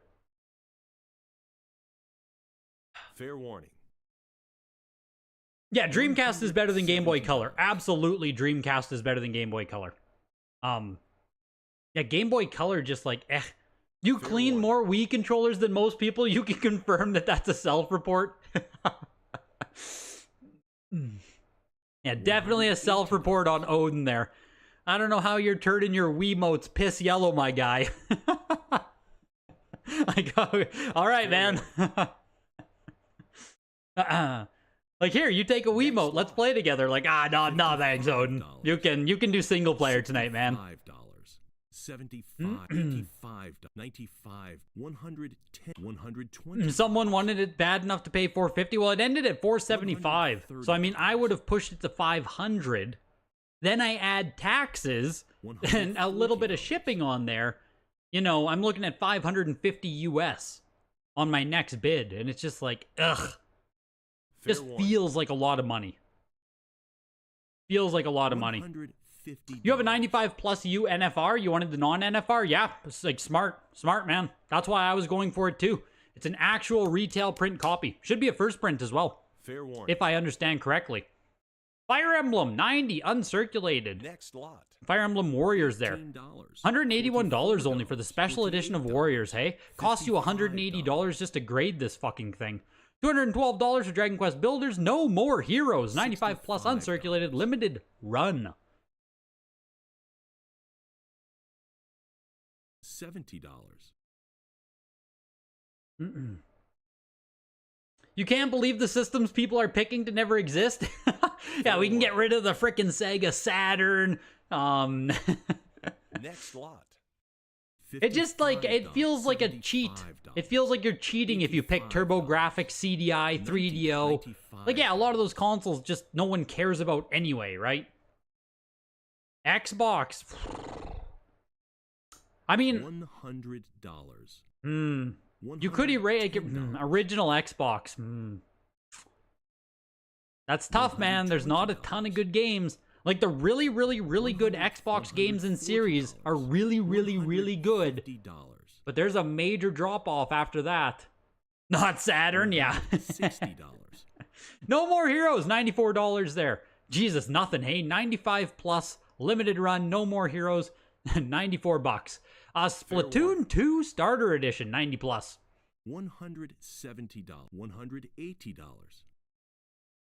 Fair warning. Yeah, Dreamcast is better than Game Boy Color. Absolutely, Dreamcast is better than Game Boy Color. Yeah, Game Boy Color just like, eh. You Fair clean warning. more Wii controllers than most people. You can confirm that that's a self-report. Yeah, definitely a self-report on Odin there. I don't know how you're turning your Wiimotes piss yellow, my guy. Like, all right, man. Like, here, you take a Wiimote. Let's play together. Like, no, thanks, Odin. You can do single player tonight, man. $5. $75, $85, $95, $110, $120. Someone wanted it bad enough to pay $450. Well, it ended at $475. So I mean, I would have pushed it to $500. Then I add taxes and a little bit of shipping on there. You know, I'm looking at $550 US on my next bid, and it's just like, ugh. Just feels like a lot of money. Feels like a lot of money. You have a 95 plus U NFR. You wanted the non-NFR? Yeah, it's like smart, man. That's why I was going for it too. It's an actual retail print copy. Should be a first print as well, Fair warning. if I understand correctly. Fire Emblem 90 uncirculated. Next lot. Fire Emblem Warriors there. $15. $181 only for the special edition of $48. Warriors, hey? Costs you $180 just to grade this fucking thing. $212 for Dragon Quest Builders. No More Heroes. 95 plus uncirculated limited run. $70. You can't believe the systems people are picking to never exist? Yeah, we can get rid of the frickin' Sega Saturn. Next lot. It just like, it feels like a cheat. It feels like you're cheating if you pick TurboGrafx, CDI, 3DO. Like, yeah, a lot of those consoles just no one cares about anyway, right? Xbox. I mean, $100. you could erase like, original Xbox. That's tough, man. There's not a ton of good games. Like, the really, really, really good Xbox games in series are really, really, really good. But there's a major drop-off after that. Not Saturn, yeah. $60. No More Heroes, $94 there. Jesus, nothing, hey? 95 plus, limited run, No More Heroes, $94. Splatoon 2 Starter Edition, 90 plus. $170. $180.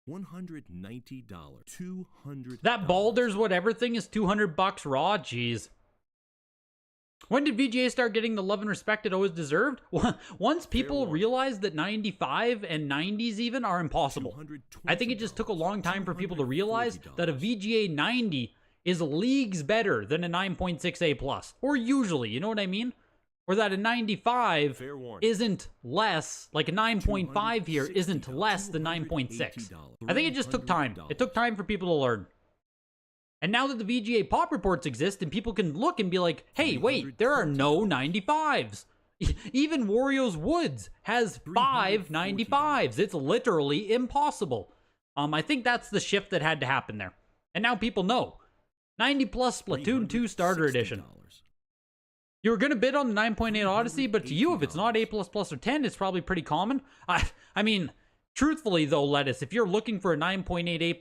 $190. $200. That Baldur's whatever thing is $200 raw, jeez. When did VGA start getting the love and respect it always deserved? Once people realized that 95 and 90s even are impossible. I think it just took a long time for people to realize that a VGA 90 is leagues better than a 9.6A plus. Or usually, you know what I mean? Or that a 95 isn't less, like a 9.5 here isn't less than 9.6. I think it just took time. It took time for people to learn. And now that the VGA pop reports exist and people can look and be like, hey, wait, there are no 95s. Even Wario's Woods has 5 95s. It's literally impossible. I think that's the shift that had to happen there. And now people know. 90 plus Splatoon 2 Starter Edition. You were going to bid on the 9.8 Odyssey, but to you, if it's not A++ or 10, it's probably pretty common. I mean, truthfully though, Lettuce, if you're looking for a 9.8 A++,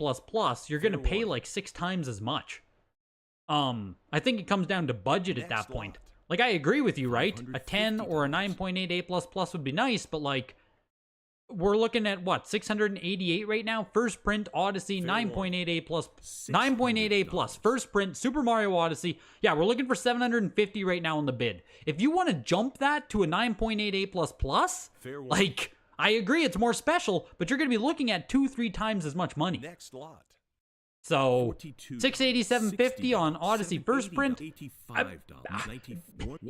you're going to pay like 6 times as much. I think it comes down to budget at that point. Like, I agree with you, right? A 10 or a 9.8 A++ would be nice, but like, we're looking at what, 688 right now? First print Odyssey, 9.8 A+, 9.8 A+, first print Super Mario Odyssey. Yeah, we're looking for 750 right now on the bid. If you want to jump that to a 9.8 A++, like, I agree it's more special, but you're going to be looking at 2-3 times as much money. Next lot. So 687.50 on Odyssey first print.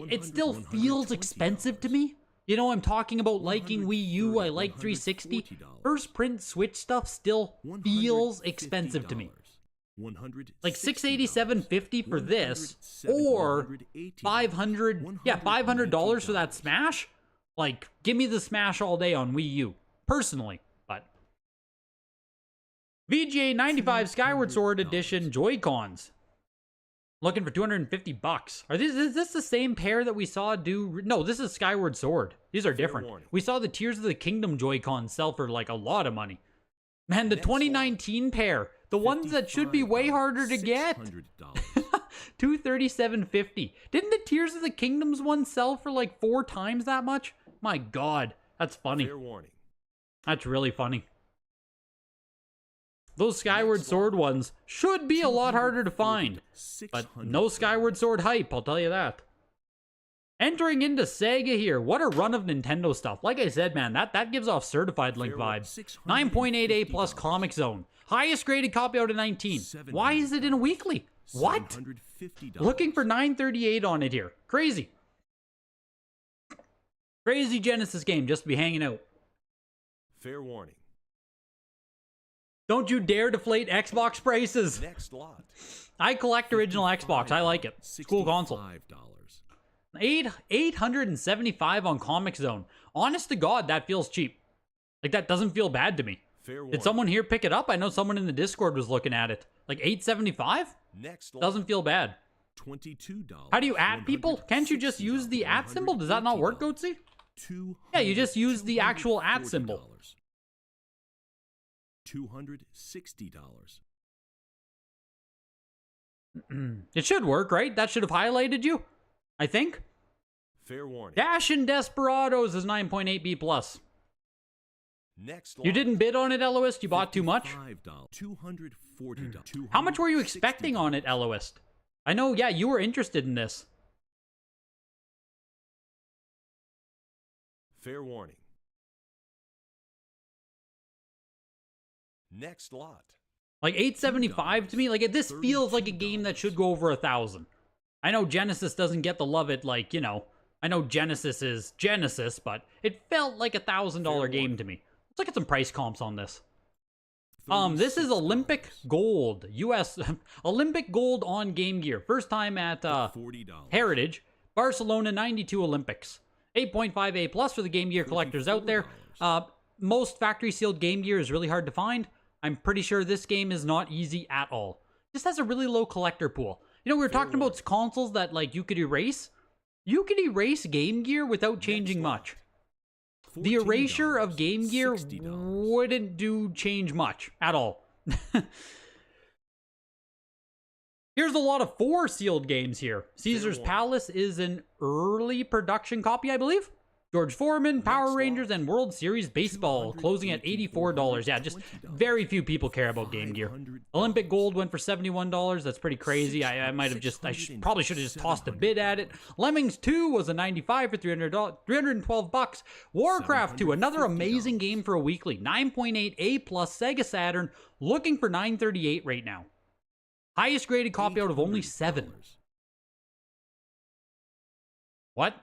It still feels expensive to me. You know, I'm talking about liking Wii U, I like 360. First print Switch stuff still feels expensive to me. Like $687.50 for this, or $500 for that Smash. Like, give me the Smash all day on Wii U, personally. But VGA 95 Skyward Sword Edition Joy-Cons. Looking for $250. Is this the same pair that we saw do? No, this is Skyward Sword. These are different. We saw the Tears of the Kingdom Joy-Cons sell for like a lot of money. Man, the 2019 pair, the ones that should be way harder to get. $237.50. Didn't the Tears of the Kingdoms one sell for like 4 times that much? My God, that's funny. That's really funny. Those Skyward Sword ones should be a lot harder to find. But no Skyward Sword hype, I'll tell you that. Entering into Sega here. What a run of Nintendo stuff. Like I said, man, that gives off certified Link vibes. 9.8A plus Comic Zone. Highest graded copy out of 19. Why is it in a weekly? What? Looking for 938 on it here. Crazy. Crazy Genesis game just to be hanging out. Fair warning. Don't you dare deflate Xbox prices. Next lot. I collect original Xbox. I like it. It's a cool console. $875 on Comic Zone. Honest to God, that feels cheap. Like, that doesn't feel bad to me. Did someone here pick it up? I know someone in the Discord was looking at it. Like $875? Doesn't feel bad. $22. How do you add people? Can't you just use the @ symbol? Does that not work, Goatsy? Yeah, you just use the actual @ symbol. $260. It should work, right? That should have highlighted you, I think. Fair warning. Dash and Desperados is 9.8B plus. Next You didn't bid on it, Eloist? You bought too much? $240. How much were you expecting on it, Eloist? I know, yeah, you were interested in this. Fair warning. Next lot. Like $875 to me, like this feels like a game that should go over 1,000. I know Genesis doesn't get the love it, like, you know, I know Genesis is Genesis, but it felt like $1,000 game to me. Let's look at some price comps on this. This is Olympic Gold, US Olympic Gold on Game Gear. First time at Heritage, Barcelona 92 Olympics. 8.5A plus for the Game Gear collectors out there. Most factory sealed Game Gear is really hard to find. I'm pretty sure this game is not easy at all. This has a really low collector pool. You know, we were talking about consoles that, like, you could erase. You could erase Game Gear without changing much. The erasure of Game Gear wouldn't change much at all. Here's a lot of 4 sealed games here. Caesar's Palace is an early production copy, I believe. George Foreman, Power Rangers, and World Series Baseball, closing at $84. Yeah, just very few people care about Game Gear. Olympic Gold went for $71. That's pretty crazy. I might have just, probably should have just tossed a bid at it. Lemmings 2 was a 95 for $312. Warcraft 2, another amazing game for a weekly. 9.8A plus Sega Saturn, looking for $938 right now. Highest graded copy out of only 7. What?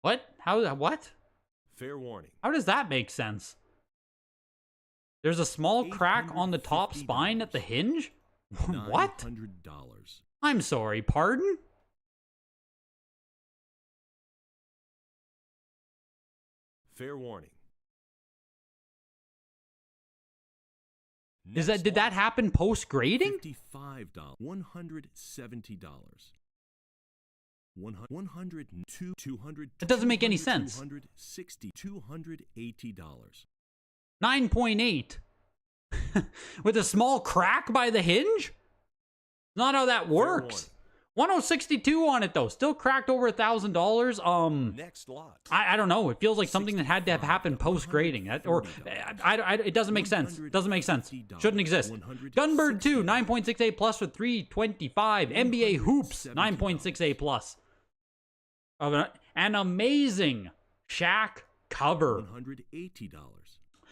What? How? What? Fair warning. How does that make sense? There's a small crack on the top spine at the hinge? What? $900. I'm sorry, pardon? Fair warning. Did that happen post grading? $55. $170. That doesn't make any sense. $280. 9.8. With a small crack by the hinge? Not how that works. 1062 on it though. Still cracked over $1,000. Next lot. I don't know. It feels like something that had to have happened post grading. It doesn't make sense. Doesn't make sense. Shouldn't exist. Gunbird 2, 9.6A plus for $325. NBA Hoops, 9.6A plus. An amazing Shaq cover. $180.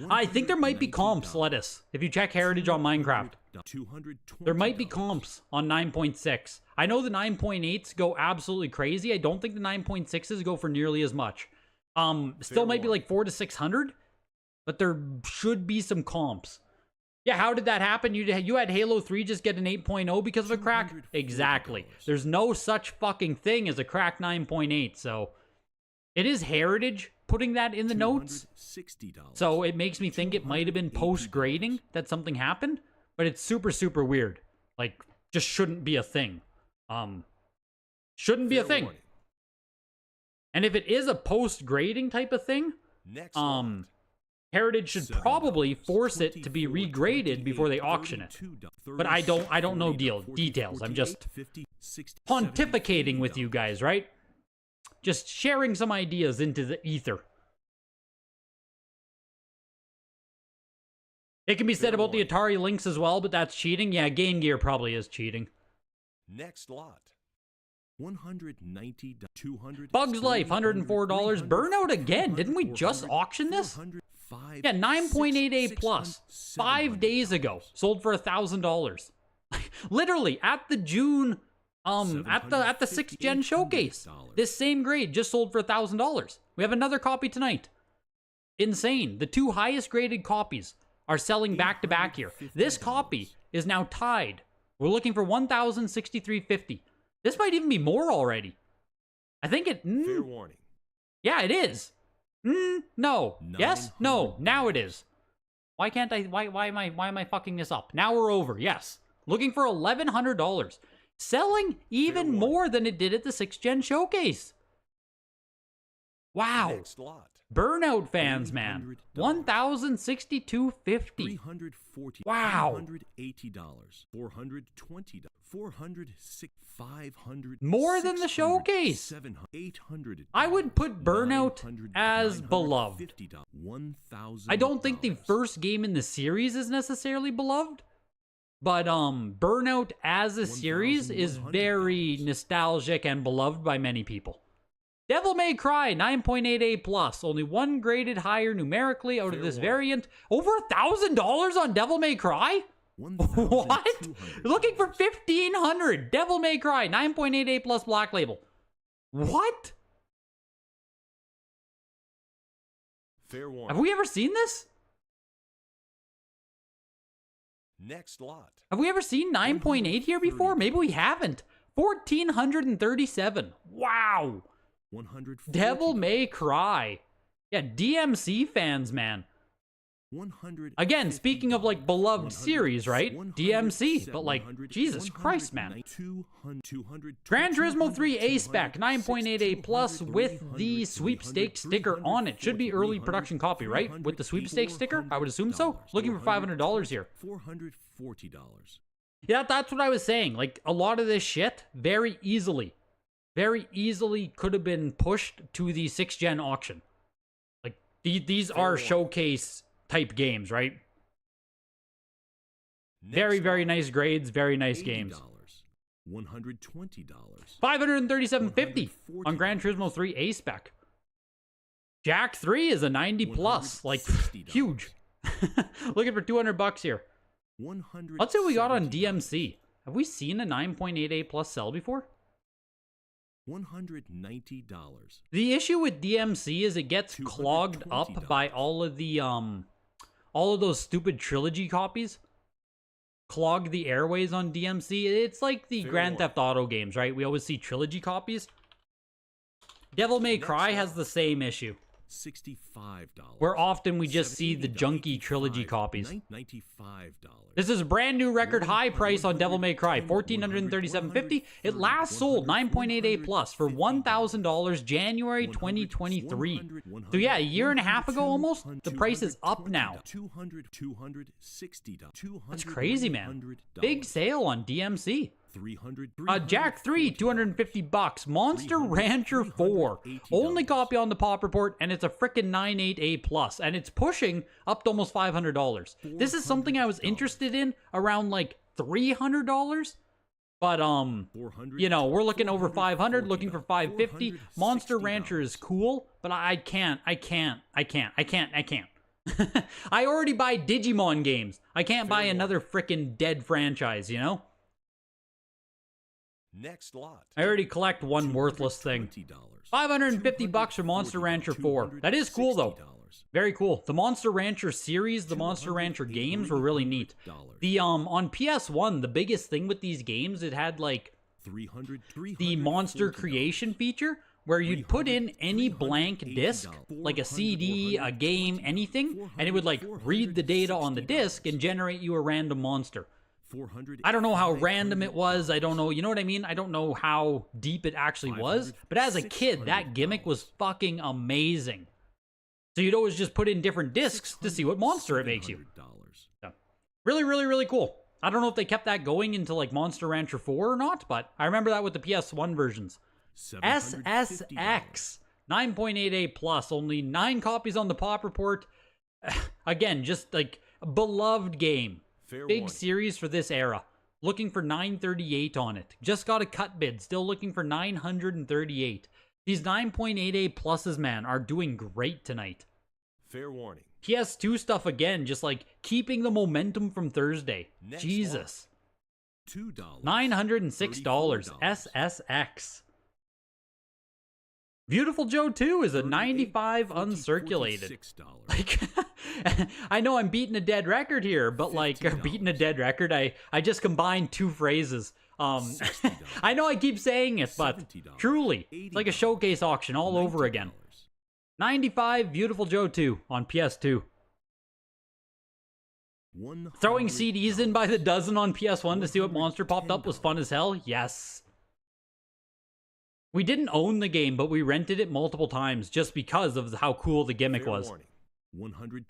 I think there might be comps, Lettuce. If you check Heritage on Minecraft, there might be comps on 9.6. I know the 9.8s go absolutely crazy. I don't think the 9.6s go for nearly as much. Still might be like 400 to 600, but there should be some comps. Yeah, how did that happen? You had Halo 3 just get an 8.0 because of a crack? Exactly. There's no such fucking thing as a crack 9.8, so it is Heritage putting that in the notes. So it makes me think it might have been post-grading that something happened, but it's super, super weird. Like, just shouldn't be a thing. Shouldn't be a thing. And if it is a post-grading type of thing, Heritage should probably force it to be regraded before they auction it. But I don't know details. I'm just pontificating with you guys, right? Just sharing some ideas into the ether. It can be said about the Atari Lynx as well, but that's cheating. Yeah, Game Gear probably is cheating. Next lot. $190, $200. Bugs Life, $104. Burnout again. Didn't we just auction this? Yeah, 9.8A plus. 5 days ago. Sold for $1,000. Literally, at the June, at the 6th Gen showcase. This same grade just sold for $1,000. We have another copy tonight. Insane. The two highest graded copies are selling back to back here. This copy is now tied. We're looking for $1,063.50. This might even be more already. I think it... Fair warning. Yeah, it is. No. Yes? No. Now it is. Why can't I... Why am I fucking this up? Now we're over. Yes. Looking for $1,100. Selling even more than it did at the 6th Gen showcase. Wow. Next lot. Burnout fans, man. $1,062.50. Wow. $480. $420. $406. $500. More than the showcase. $700. $800. I would put Burnout as beloved. $1,000. I don't think the first game in the series is necessarily beloved, but Burnout as a series is very nostalgic and beloved by many people. Devil May Cry, 9.8A plus. Only one graded higher numerically out of this variant. Over $1,000 on Devil May Cry? What? Looking for $1,500. Devil May Cry, 9.8A plus Black Label. What? Fair warning. Have we ever seen this? Next lot. Have we ever seen 9.8 here before? Maybe we haven't. 1,437. Wow. Devil May Cry. Yeah, DMC fans, man. Again, speaking of like beloved series, right? DMC, but like, Jesus Christ, man. Gran Turismo 3 A-Spec, 9.8A plus with the sweepstakes sticker on it. Should be early production copy, right? With the sweepstakes sticker? I would assume so. Looking for $500 here. $440. Yeah, that's what I was saying. Like, a lot of this shit, very easily could have been pushed to the 6th Gen auction. Like, these are showcase type games, right? Very, very nice grades, very nice games. $120. $537.50 on Gran Turismo 3 A-Spec. Jack 3 is a 90 plus, like, huge. Looking for $200 here. Let's see what we got on DMC. Have we seen a 9.8A plus sell before? $190. The issue with DMC is it gets clogged up by all of those stupid trilogy copies. Clog the airways on DMC. It's like the Grand Theft Auto games, right? We always see trilogy copies. Devil May Cry has the same issue. $65. Where often we just see the junky trilogy copies. $95. This is a brand new record high price on Devil May Cry, $1,437.50. It last sold 9.8A plus for $1,000 January 2023. So yeah, a year and a half ago almost. The price is up now. That's crazy, man. Big sale on DMC. Jack 3, $250. Monster Rancher 4. Only copy on the Pop Report, and it's a frickin' 9.8A plus, and it's pushing up to almost $500. This is something I was interested in around like $300. But you know, we're looking over 500, looking for 550. Monster Rancher is cool, but I can't. I already buy Digimon games. I can't buy Fair another frickin' dead franchise, you know? Next lot. I already collect one worthless thing. $550 for Monster Rancher 4. That is cool, though. Very cool. The Monster Rancher series, the Monster Rancher games were really neat. The, on PS1, the biggest thing with these games, it had, like, the monster creation feature, where you'd put in any blank disc, like a CD, a game, anything, and it would, like, read the data on the disc and generate you a random monster. I don't know how random it was. I don't know. You know what I mean? I don't know how deep it actually was. But as a kid, that gimmick was fucking amazing. So you'd always just put in different discs to see what monster it makes you. So, really, really, really cool. I don't know if they kept that going into like Monster Rancher 4 or not, but I remember that with the PS1 versions. SSX 9.88 plus, only 9 copies on the Pop Report. Again, just like a beloved game. Big series for this era. Looking for 938 on it. Just got a cut bid. Still looking for 938. These 9.88 pluses, man, are doing great tonight. Fair warning. PS2 stuff again, just like keeping the momentum from Thursday. Next Jesus. $2. $906. SSX. Beautiful Joe 2 is a 95 uncirculated. Like, I know I'm beating a dead record here, but like, beating a dead record, I just combined two phrases. I know I keep saying it, but truly, it's like a showcase auction all over again. 95 Beautiful Joe 2 on PS2. Throwing CDs in by the dozen on PS1 to see what monster popped up was fun as hell. Yes. We didn't own the game, but we rented it multiple times just because of how cool the gimmick was. $120.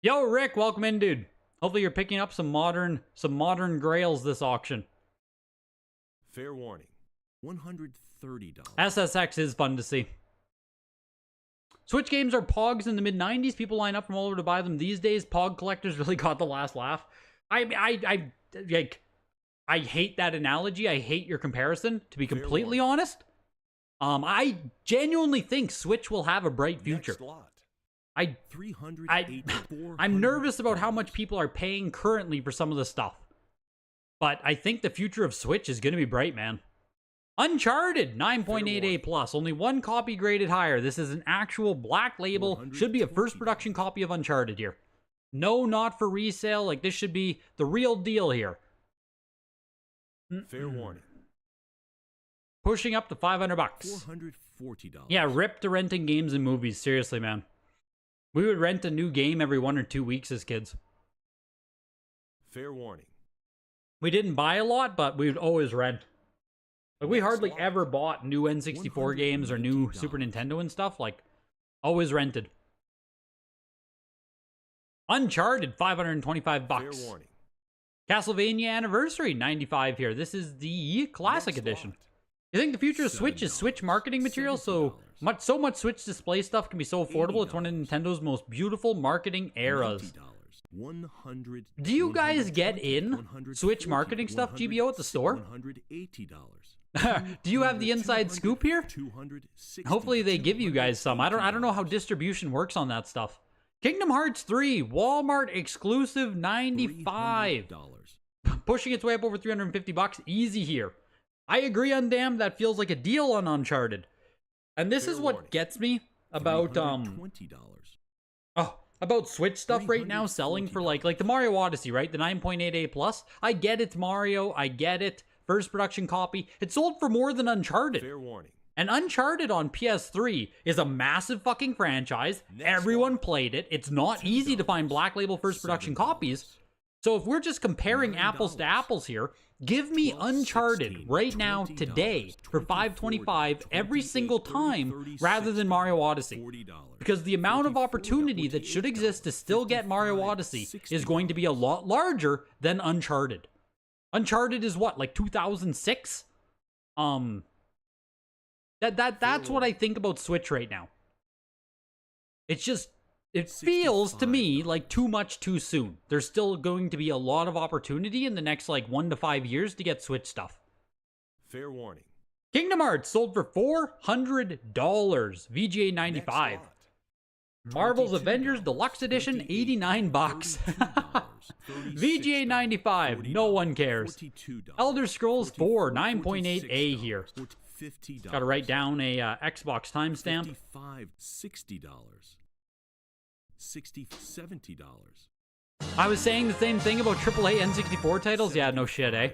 Yo, Rick, welcome in, dude. Hopefully you're picking up some modern grails this auction. Fair warning. $130. SSX is fun to see. Switch games are Pogs in the mid-90s. People line up from all over to buy them these days. Pog collectors really got the last laugh. I hate that analogy. I hate your comparison, to be completely honest. I genuinely think Switch will have a bright future. I'm nervous about how much people are paying currently for some of the stuff. But I think the future of Switch is going to be bright, man. Uncharted, 9.88 plus. Only one copy graded higher. This is an actual black label. Should be a first production copy of Uncharted here. No, not for resale. Like, this should be the real deal here. Fair warning. Pushing up to $500. $440. Yeah, rip to renting games and movies. Seriously, man. We would rent a new game every 1 or 2 weeks as kids. Fair warning. We didn't buy a lot, but we would always rent. Like, we hardly ever bought new N64 games or new Super Nintendo and stuff. Like, always rented. Uncharted, $525. Fair warning. Castlevania Anniversary, 95 here. This is the Classic Edition. You think the future of Switch is Switch marketing material? So much Switch display stuff can be so affordable. It's one of Nintendo's most beautiful marketing eras. Do you guys get in Switch marketing stuff, GBO, at the store? Do you have the inside scoop here? Hopefully they give you guys some. I don't know how distribution works on that stuff. Kingdom Hearts 3, Walmart exclusive, $95. Pushing its way up over $350. Easy here. I agree on Damn, that feels like a deal on Uncharted. And this is what gets me about about Switch stuff right now selling for like the Mario Odyssey, right? The 9.88 plus. I get it's Mario, I get it. First production copy. It sold for more than Uncharted. Fair warning. And Uncharted on PS3 is a massive fucking franchise. Everyone played it. It's not easy to find Black Label first production copies. So if we're just comparing apples to apples here, give me Uncharted right now, today, for $525 every single time, rather than Mario Odyssey. Because the amount of opportunity that should exist to still get Mario Odyssey is going to be a lot larger than Uncharted. Uncharted is what, like 2006? That's what I think about Switch right now. It's just, it feels to me like too much too soon. There's still going to be a lot of opportunity in the next like 1 to 5 years to get Switch stuff. Fair warning. Kingdom Hearts sold for $400. VGA 95. Marvel's Avengers Deluxe Edition, 89 bucks. VGA 95, no one cares. Elder Scrolls 4, 9.8A here. Gotta write down a Xbox timestamp. $60. $70. I was saying the same thing about AAA N64 titles. Yeah, no shit, eh?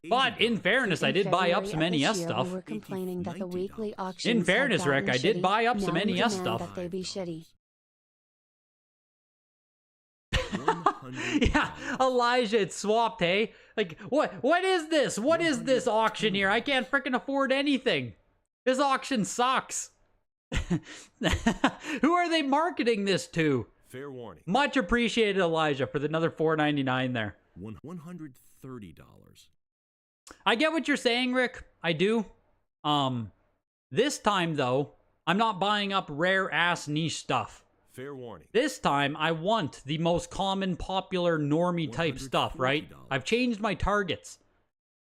But in fairness, I did buy up some NES stuff. We were complaining that the weekly auctions In fairness, had Rick, gotten I did shitty. buy up Now some we NES demand stuff. that they be shitty. Yeah, Elijah, it's swapped, hey? Like, what is this? What is this auction here? I can't freaking afford anything. This auction sucks. Who are they marketing this to? Fair warning. Much appreciated, Elijah, for another $4.99 there. $130. I get what you're saying, Rick. I do. This time, though, I'm not buying up rare-ass niche stuff. Fair warning. This time, I want the most common, popular, normie-type stuff, right? I've changed my targets.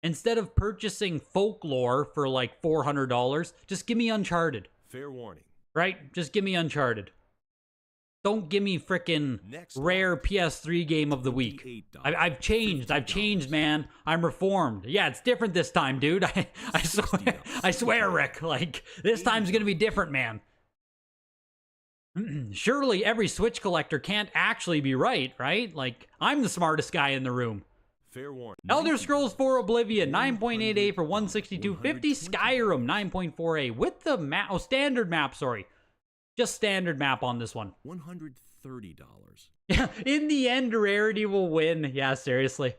Instead of purchasing Folklore for like $400, just give me Uncharted. Fair warning. Right? Just give me Uncharted. Don't give me frickin' rare PS3 game of the week. I've changed, man. I'm reformed. Yeah, it's different this time, dude. I swear, Rick. Like, this time's gonna be different, man. Surely every Switch collector can't actually be right? Like, I'm the smartest guy in the room. Fair warning. Elder Scrolls 4 Oblivion, 9.8A for $162.50. Skyrim, 9.4A with the map. Oh, standard map, sorry. Just standard map on this one. $130. Yeah, in the end, rarity will win. Yeah, seriously.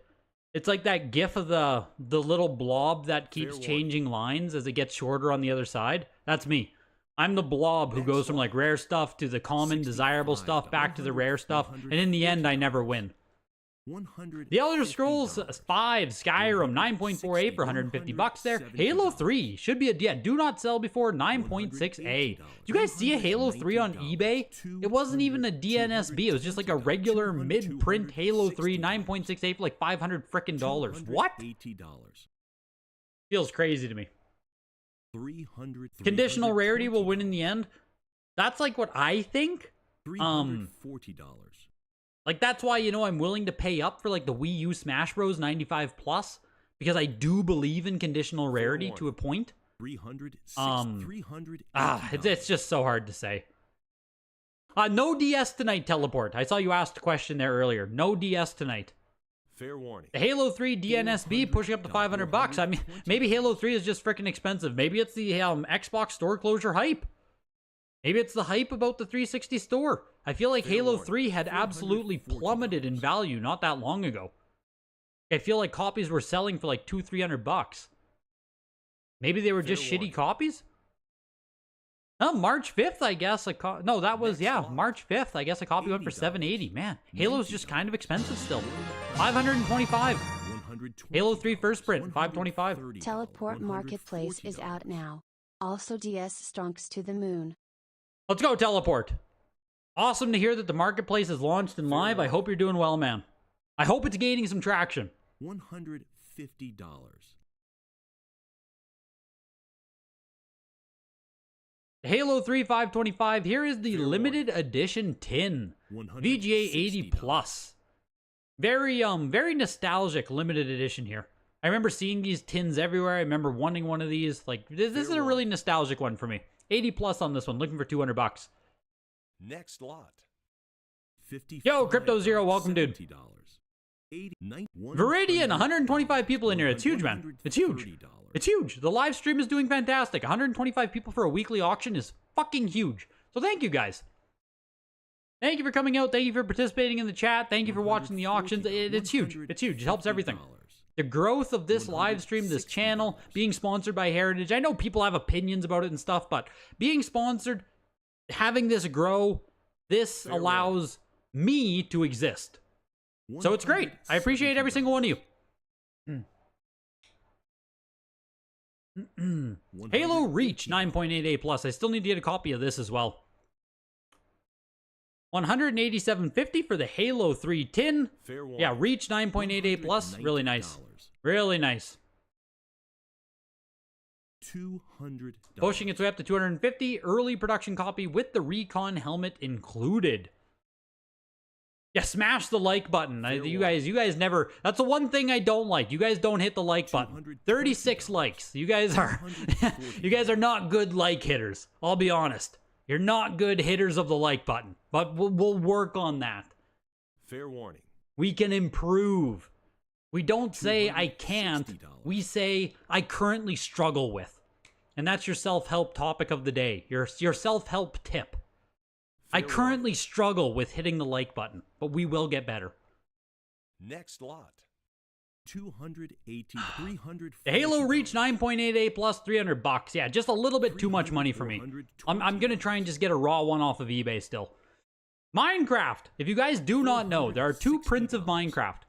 It's like that gif of the little blob that keeps changing lines as it gets shorter on the other side. That's me. I'm the blob who goes from like rare stuff to the common, desirable stuff back to the rare stuff. And in the end, I never win. The Elder Scrolls 5 Skyrim 9.48 for $150 there. Halo 3 should be a do not sell before 9.6A. Did you guys see a Halo 3 on eBay? It wasn't even a DNSB. It was just like a regular mid-print Halo 3 9.6A for like $500 frickin' dollars. What? Feels crazy to me. Conditional rarity will win in the end. That's like what I think. $340. Like, that's why, you know, I'm willing to pay up for, like, the Wii U Smash Bros. 95 Plus, because I do believe in conditional rarity to a point. It's just so hard to say. No DS tonight, Teleport. I saw you asked a question there earlier. No DS tonight. Fair warning. The Halo 3 DNSB pushing up to $500. I mean, maybe Halo 3 is just freaking expensive. Maybe it's the Xbox store closure hype. Maybe it's the hype about the 360 store. I feel like Halo 3 had absolutely plummeted in value not that long ago. I feel like copies were selling for like $200-300. Maybe they were just shitty copies? Oh, March 5th, I guess. No, that was, March 5th. I guess a copy went for $780. Man, Halo's just kind of expensive still. $525. Halo 3 first print, $525. Teleport Marketplace is out now. Also DS stonks to the moon. Let's go, Teleport. Awesome to hear that the marketplace is launched and live. I hope you're doing well, man. I hope it's gaining some traction. $150. Halo 3 525. Here is the limited edition tin. VGA 80 plus. Very nostalgic limited edition here. I remember seeing these tins everywhere. I remember wanting one of these. Like, this is a really nostalgic one for me. 80 plus on this one. Looking for $200. Next lot. Yo, Crypto Zero, welcome, dude. Viridian, 125 people in here. It's huge, man. It's huge. It's huge. The live stream is doing fantastic. 125 people for a weekly auction is fucking huge. So thank you, guys. Thank you for coming out. Thank you for participating in the chat. Thank you for watching the auctions. It's huge. It's huge. It helps everything. The growth of this live stream, this channel, being sponsored by Heritage. I know people have opinions about it and stuff, but being sponsored, having this grow, this allows me to exist. So it's great. I appreciate every single one of you. Halo Reach 9.8A plus. I still need to get a copy of this as well. $187.50 for the Halo 3 tin. Yeah, Reach 9.8A plus. Really nice. Really nice. $200. Pushing its way up to 250. Early production copy with the Recon helmet included. Yeah, smash the like button. You guys never. That's the one thing I don't like. You guys don't hit the like button. 36 likes. You guys are you guys are not good like hitters. I'll be honest. You're not good hitters of the like button. But we'll work on that. Fair warning. We can improve. We don't say I can't. We say I currently struggle with. And that's your self-help topic of the day. Your self-help tip. I currently struggle with hitting the like button, but we will get better. Next lot. 280, 300. Halo Reach 9.88 plus $300. Yeah, just a little bit too much money for me. I'm going to try and just get a raw one off of eBay still. Minecraft. If you guys do not know, there are two prints of Minecraft.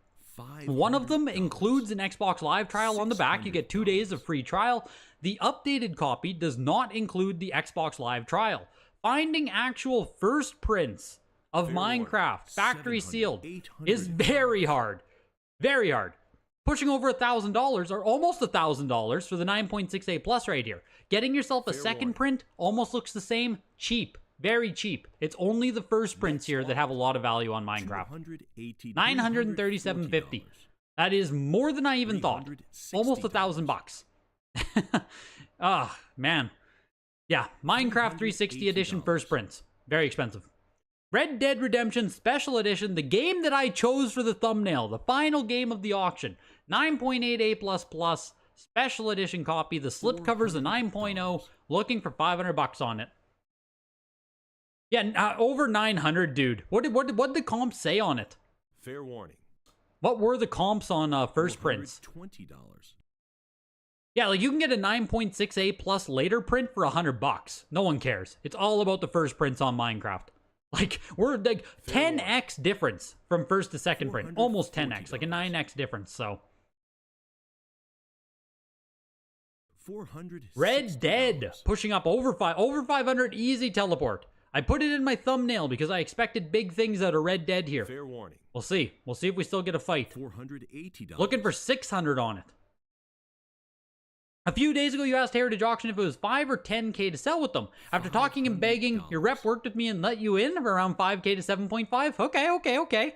One of them includes an Xbox Live trial on the back. You get 2 days of free trial. The updated copy does not include the Xbox Live trial. Finding actual first prints of Minecraft, factory sealed, is very hard. Very hard. Pushing over $1,000 or almost $1,000 for the 9.68 plus right here. Getting yourself a second print almost looks the same. Cheap. Very cheap. It's only the first prints here that have a lot of value on Minecraft. $937.50. That is more than I even thought. Almost $1,000. Ah, man. Yeah, Minecraft 360 edition first prints. Very expensive. Red Dead Redemption Special Edition, the game that I chose for the thumbnail, the final game of the auction. 9.88++, special edition copy. The slipcover's a 9.0, looking for $500 on it. Yeah, over 900, dude. What did the comps say on it? Fair warning. What were the comps on first prints? $20. Yeah, like you can get a 9.68 plus later print for $100. No one cares. It's all about the first prints on Minecraft. Like, we're like 10x difference from first to second print. Almost 10x, like a 9x difference, so. Red Dead, pushing up over 500 easy teleport. I put it in my thumbnail because I expected big things out of Red Dead here. Fair warning. We'll see. We'll see if we still get a fight. $480. Looking for 600 on it. A few days ago, you asked Heritage Auction if it was 5 or 10K to sell with them. After talking and begging, your rep worked with me and let you in for around 5K to 7.5. Okay.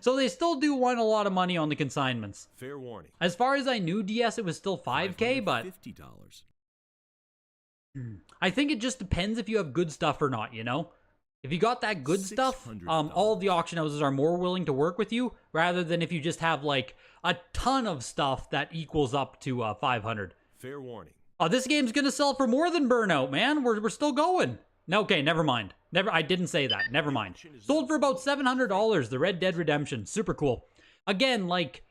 So they still do want a lot of money on the consignments. Fair warning. As far as I knew, DS, it was still 5K, but $50. I think it just depends if you have good stuff or not, you know? If you got that good stuff, all of the auction houses are more willing to work with you rather than if you just have like a ton of stuff that equals up to 500. Fair warning. Oh, this game's gonna sell for more than Burnout, man. We're still going. No, okay, never mind. I didn't say that. Never mind. Sold for about $700, the Red Dead Redemption. Super cool. Again, like,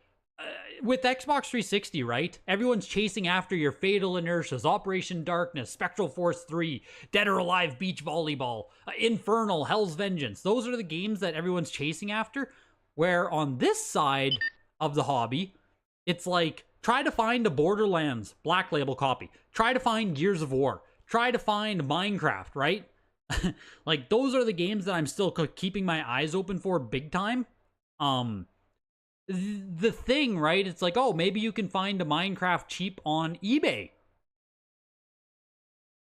with Xbox 360, right? Everyone's chasing after your Fatal Inertias, Operation Darkness, Spectral Force 3, Dead or Alive Beach Volleyball, Infernal, Hell's Vengeance. Those are the games that everyone's chasing after. Where on this side of the hobby, it's like, try to find a Borderlands Black Label copy. Try to find Gears of War. Try to find Minecraft, right? Like, those are the games that I'm still keeping my eyes open for big time. The thing, right? It's like, oh, maybe you can find a Minecraft cheap on eBay.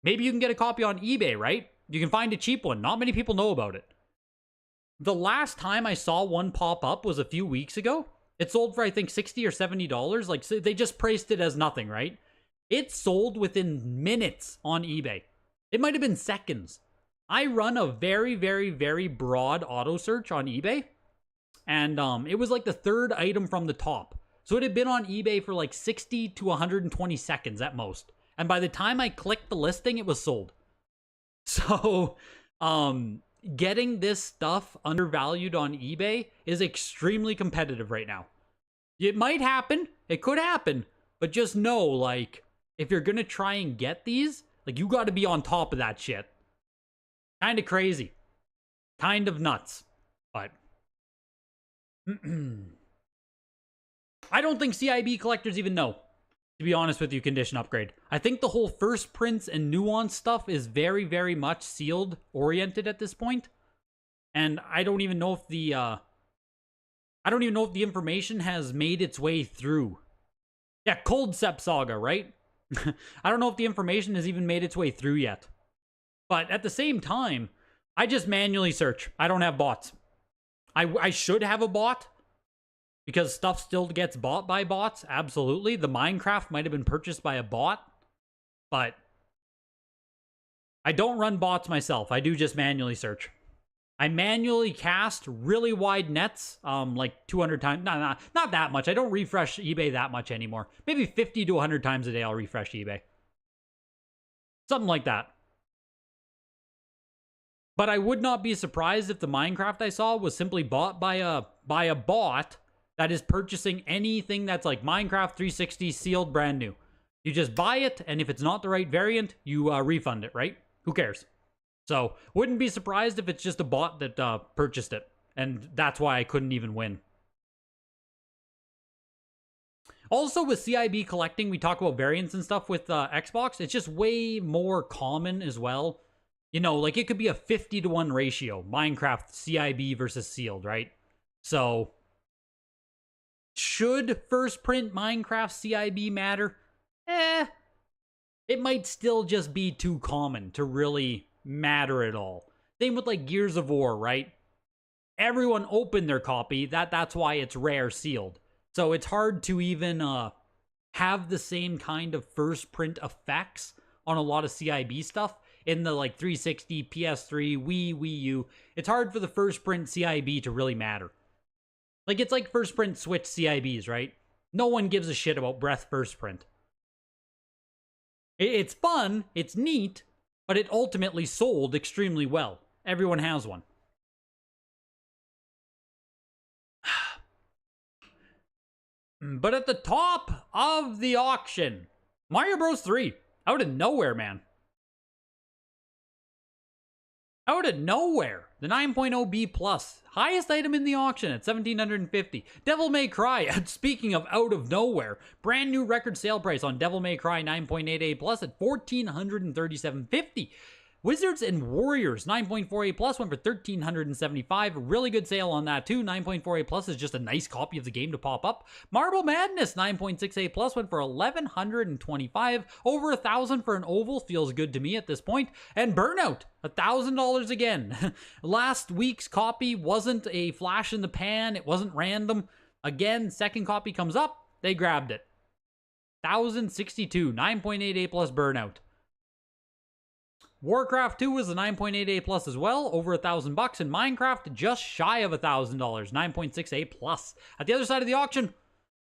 Maybe you can get a copy on eBay, right? You can find a cheap one. Not many people know about it. The last time I saw one pop up was a few weeks ago. It sold for, I think, $60 or $70. Like, so they just priced it as nothing, right? It sold within minutes on eBay. It might have been seconds. I run a very, very, very broad auto search on eBay. And it was like the third item from the top. So it had been on eBay for like 60 to 120 seconds at most. And by the time I clicked the listing, it was sold. So, getting this stuff undervalued on eBay is extremely competitive right now. It might happen. It could happen. But just know, like, if you're going to try and get these, like, you got to be on top of that shit. Kind of crazy. Kind of nuts. But I don't think CIB collectors even know, to be honest with you, condition upgrade. I think the whole first prints and nuance stuff is very, very much sealed oriented at this point. And I don't even know if the information has made its way through. Yeah, Cold Sep Saga, right? I don't know if the information has even made its way through yet. But at the same time, I just manually search. I don't have bots. I should have a bot because stuff still gets bought by bots. Absolutely. The Minecraft might have been purchased by a bot, but I don't run bots myself. I do just manually search. I manually cast really wide nets, like 200 times. No, not that much. I don't refresh eBay that much anymore. Maybe 50 to 100 times a day I'll refresh eBay. Something like that. But I would not be surprised if the Minecraft I saw was simply bought by a bot that is purchasing anything that's like Minecraft 360 sealed brand new. You just buy it, and if it's not the right variant, you refund it, right? Who cares? So, wouldn't be surprised if it's just a bot that purchased it. And that's why I couldn't even win. Also, with CIB collecting, we talk about variants and stuff with Xbox. It's just way more common as well. You know, like it could be a 50-to-1 ratio. Minecraft CIB versus sealed, right? So, should first print Minecraft CIB matter? It might still just be too common to really matter at all. Same with like Gears of War, right? Everyone opened their copy. That's why it's rare sealed. So it's hard to even have the same kind of first print effects on a lot of CIB stuff in the like 360, PS3, Wii U. It's hard for the first print CIB to really matter. Like it's like first print Switch CIBs, right? No one gives a shit about Breath first print. It's fun, it's neat, but it ultimately sold extremely well. Everyone has one. But at the top of the auction, Mario Bros. 3. Out of nowhere, man. Out of nowhere. The 9.0B plus. Highest item in the auction at $1,750. Devil May Cry, speaking of out of nowhere, brand new record sale price on Devil May Cry 9.8A plus at $1,437.50. Wizards and Warriors 9.48 plus went for $1,375. Really good sale on that too. 9.48 plus is just a nice copy of the game to pop up. Marble Madness 9.68 plus went for $1,125. Over $1,000 for an oval feels good to me at this point. And Burnout $1,000 again. Last week's copy wasn't a flash in the pan. It wasn't random. Again, second copy comes up. They grabbed it. $1,062. 9.88 plus Burnout. Warcraft 2 was a 9.88 plus as well, over $1,000, and Minecraft just shy of $1,000, 9.68 plus. At the other side of the auction,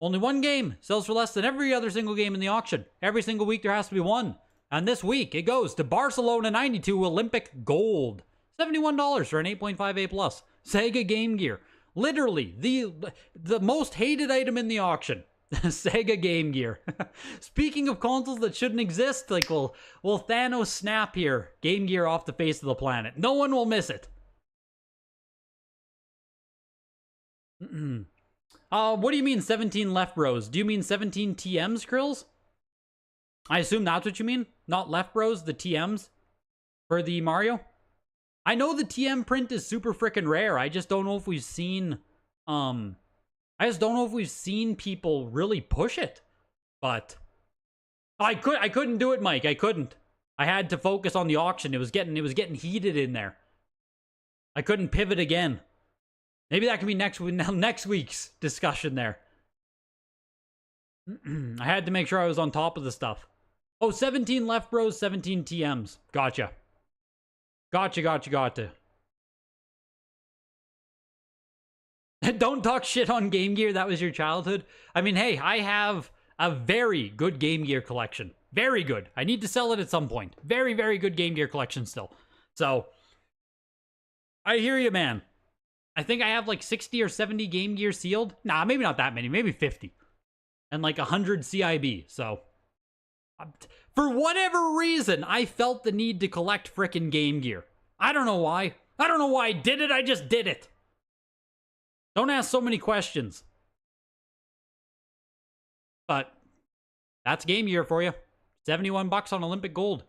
only one game sells for less than every other single game in the auction. Every single week there has to be one. And this week it goes to Barcelona 92 Olympic Gold, $71 for an 8.58 plus. Sega Game Gear, literally the most hated item in the auction. Sega Game Gear. Speaking of consoles that shouldn't exist, like, will Thanos snap here? Game Gear off the face of the planet. No one will miss it. What do you mean 17 left bros? Do you mean 17 TMs, Krills? I assume that's what you mean? Not left bros, the TMs for the Mario? I know the TM print is super freaking rare. I just don't know if we've seen, people really push it. But I couldn't do it, Mike. I couldn't. I had to focus on the auction. It was getting heated in there. I couldn't pivot again. Maybe that can be next week's discussion there. I had to make sure I was on top of the stuff. Oh, 17 left bros, 17 TMs. Gotcha. Gotcha. Don't talk shit on Game Gear. That was your childhood. I mean, hey, I have a very good Game Gear collection. Very good. I need to sell it at some point. Very, very good Game Gear collection still. So, I hear you, man. I think I have like 60 or 70 Game Gear sealed. Nah, maybe not that many. Maybe 50. And like 100 CIB. So, for whatever reason, I felt the need to collect frickin' Game Gear. I don't know why. I don't know why I did it. I just did it. Don't ask so many questions. But that's Game Gear for you. $71 on Olympic Gold.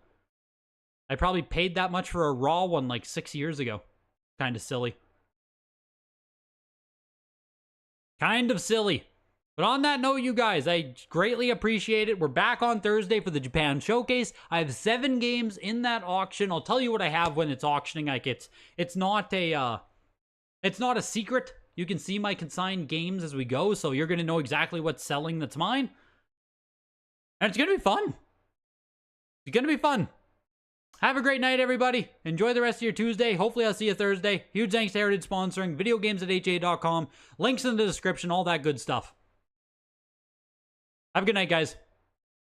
I probably paid that much for a raw one like 6 years ago. Kind of silly. Kind of silly. But on that note, you guys, I greatly appreciate it. We're back on Thursday for the Japan Showcase. I have 7 games in that auction. I'll tell you what I have when it's auctioning. Like it's not a secret. You can see my consigned games as we go, so you're gonna know exactly what's selling that's mine. And it's gonna be fun. It's gonna be fun. Have a great night, everybody. Enjoy the rest of your Tuesday. Hopefully, I'll see you Thursday. Huge thanks to Heritage sponsoring. Videogames@ha.com. Links in the description. All that good stuff. Have a good night, guys.